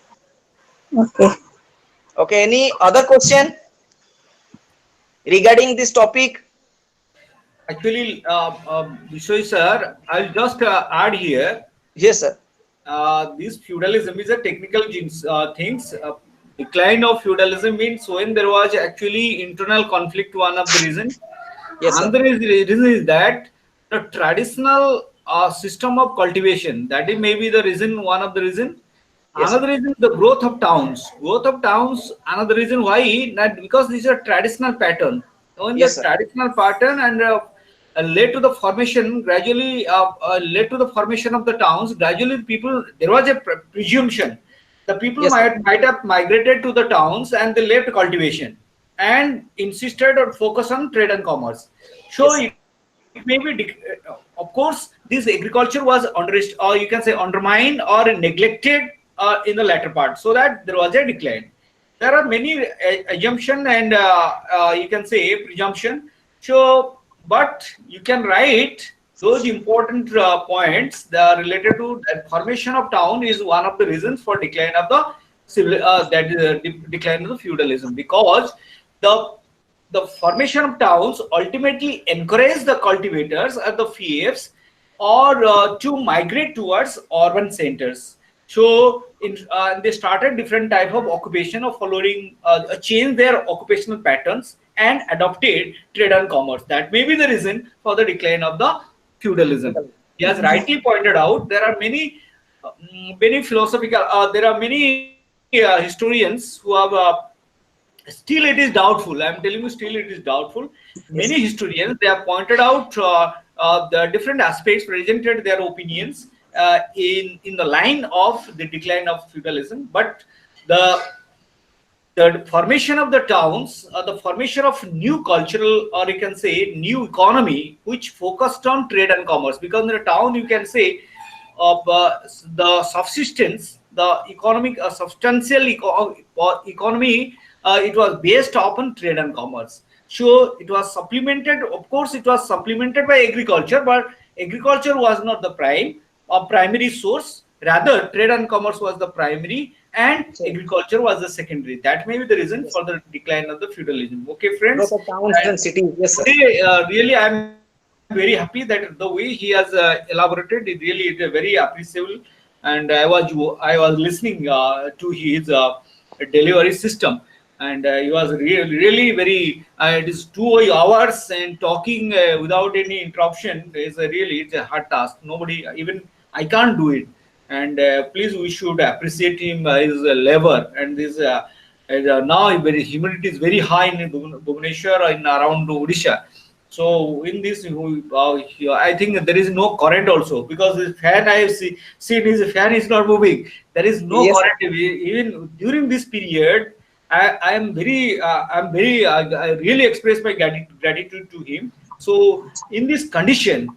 Okay. Okay, any other question regarding this topic? Actually, Vishoi sir, I'll just add here. Yes, sir. This feudalism is a technical things. Decline of feudalism means when there was actually internal conflict. One of the reasons. Yes, sir. Another reason is that the traditional system of cultivation. That is maybe the reason. One of the reason. Yes, Another reason is the growth of towns. Growth of towns. Another reason why that because this is a traditional pattern. When Yes, the sir. traditional pattern and led to the formation gradually led to the formation of the towns. Gradually, people, there was a presumption the people Yes, sir. might have migrated to the towns and they left cultivation and insisted or focus on trade and commerce. So Yes, sir. it may be of course this agriculture was or you can say undermined or neglected in the latter part, so that there was a decline. There are many assumption and you can say presumption. So, but you can write those important points that are related to that formation of town is one of the reasons for decline of the decline of the feudalism, because the formation of towns ultimately encourage the cultivators and the fiefs or to migrate towards urban centers. So they started different type of occupation of following change their occupational patterns and adopted trade and commerce. That may be the reason for the decline of the feudalism. He has rightly pointed out there are many philosophical there are many historians who have still it is doubtful. I'm telling you, still it is doubtful. Many historians, they have pointed out the different aspects, presented their opinions in the line of the decline of feudalism. But the formation of the towns, the formation of new cultural, or you can say new economy, which focused on trade and commerce. Because in the town, you can say of the subsistence, the economic substantial economy, it was based upon trade and commerce. So it was supplemented, of course it was supplemented by agriculture, but agriculture was not the primary source. Rather, trade and commerce was the primary and agriculture was the secondary. That may be the reason for the decline of the feudalism. Okay, friends. Growth of towns and cities. Yes, sir. Today, really, I'm very happy that the way he has elaborated, it really is very appreciable. And I was listening to his delivery system, and he was really very. It is 2 hours and talking without any interruption is it's a hard task. Nobody, even I can't do it. And please, we should appreciate him his labor and this. Now, humidity is very high in Bhubaneswar and around Odisha. So in this, I think there is no current also, because the fan I have seen his fan is not moving. There is no Yes, current even during this period. I really express my gratitude to him. So in this condition,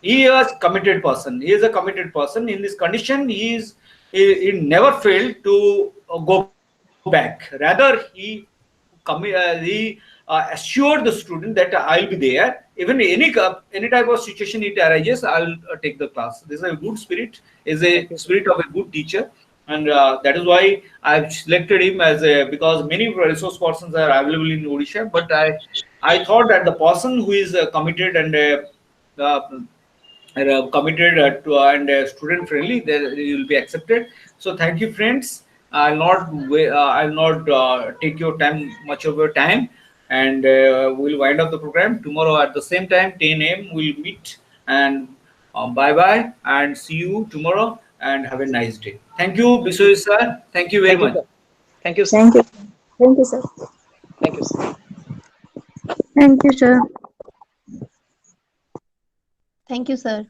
he is a committed person. He is a committed person. In this condition, he never failed to go back. Rather, he assured the student that I'll be there. Even any type of situation it arises, I'll take the class. This is a good spirit. Is a spirit of a good teacher, and that is why I've selected him as because many resource persons are available in Odisha. But I thought that the person who is committed and committed to and student friendly, there you will be accepted. So thank you, friends. I'll not take your time, much of your time, and we'll wind up the program tomorrow at the same time, 10 a.m. We'll meet, and bye bye, and see you tomorrow, and have a nice day. Thank you, Biswajit sir. Thank you very Thank you, much. sir. Thank you, sir. Thank you. Thank you, sir. Thank you, sir. Thank you, sir. Thank you, sir.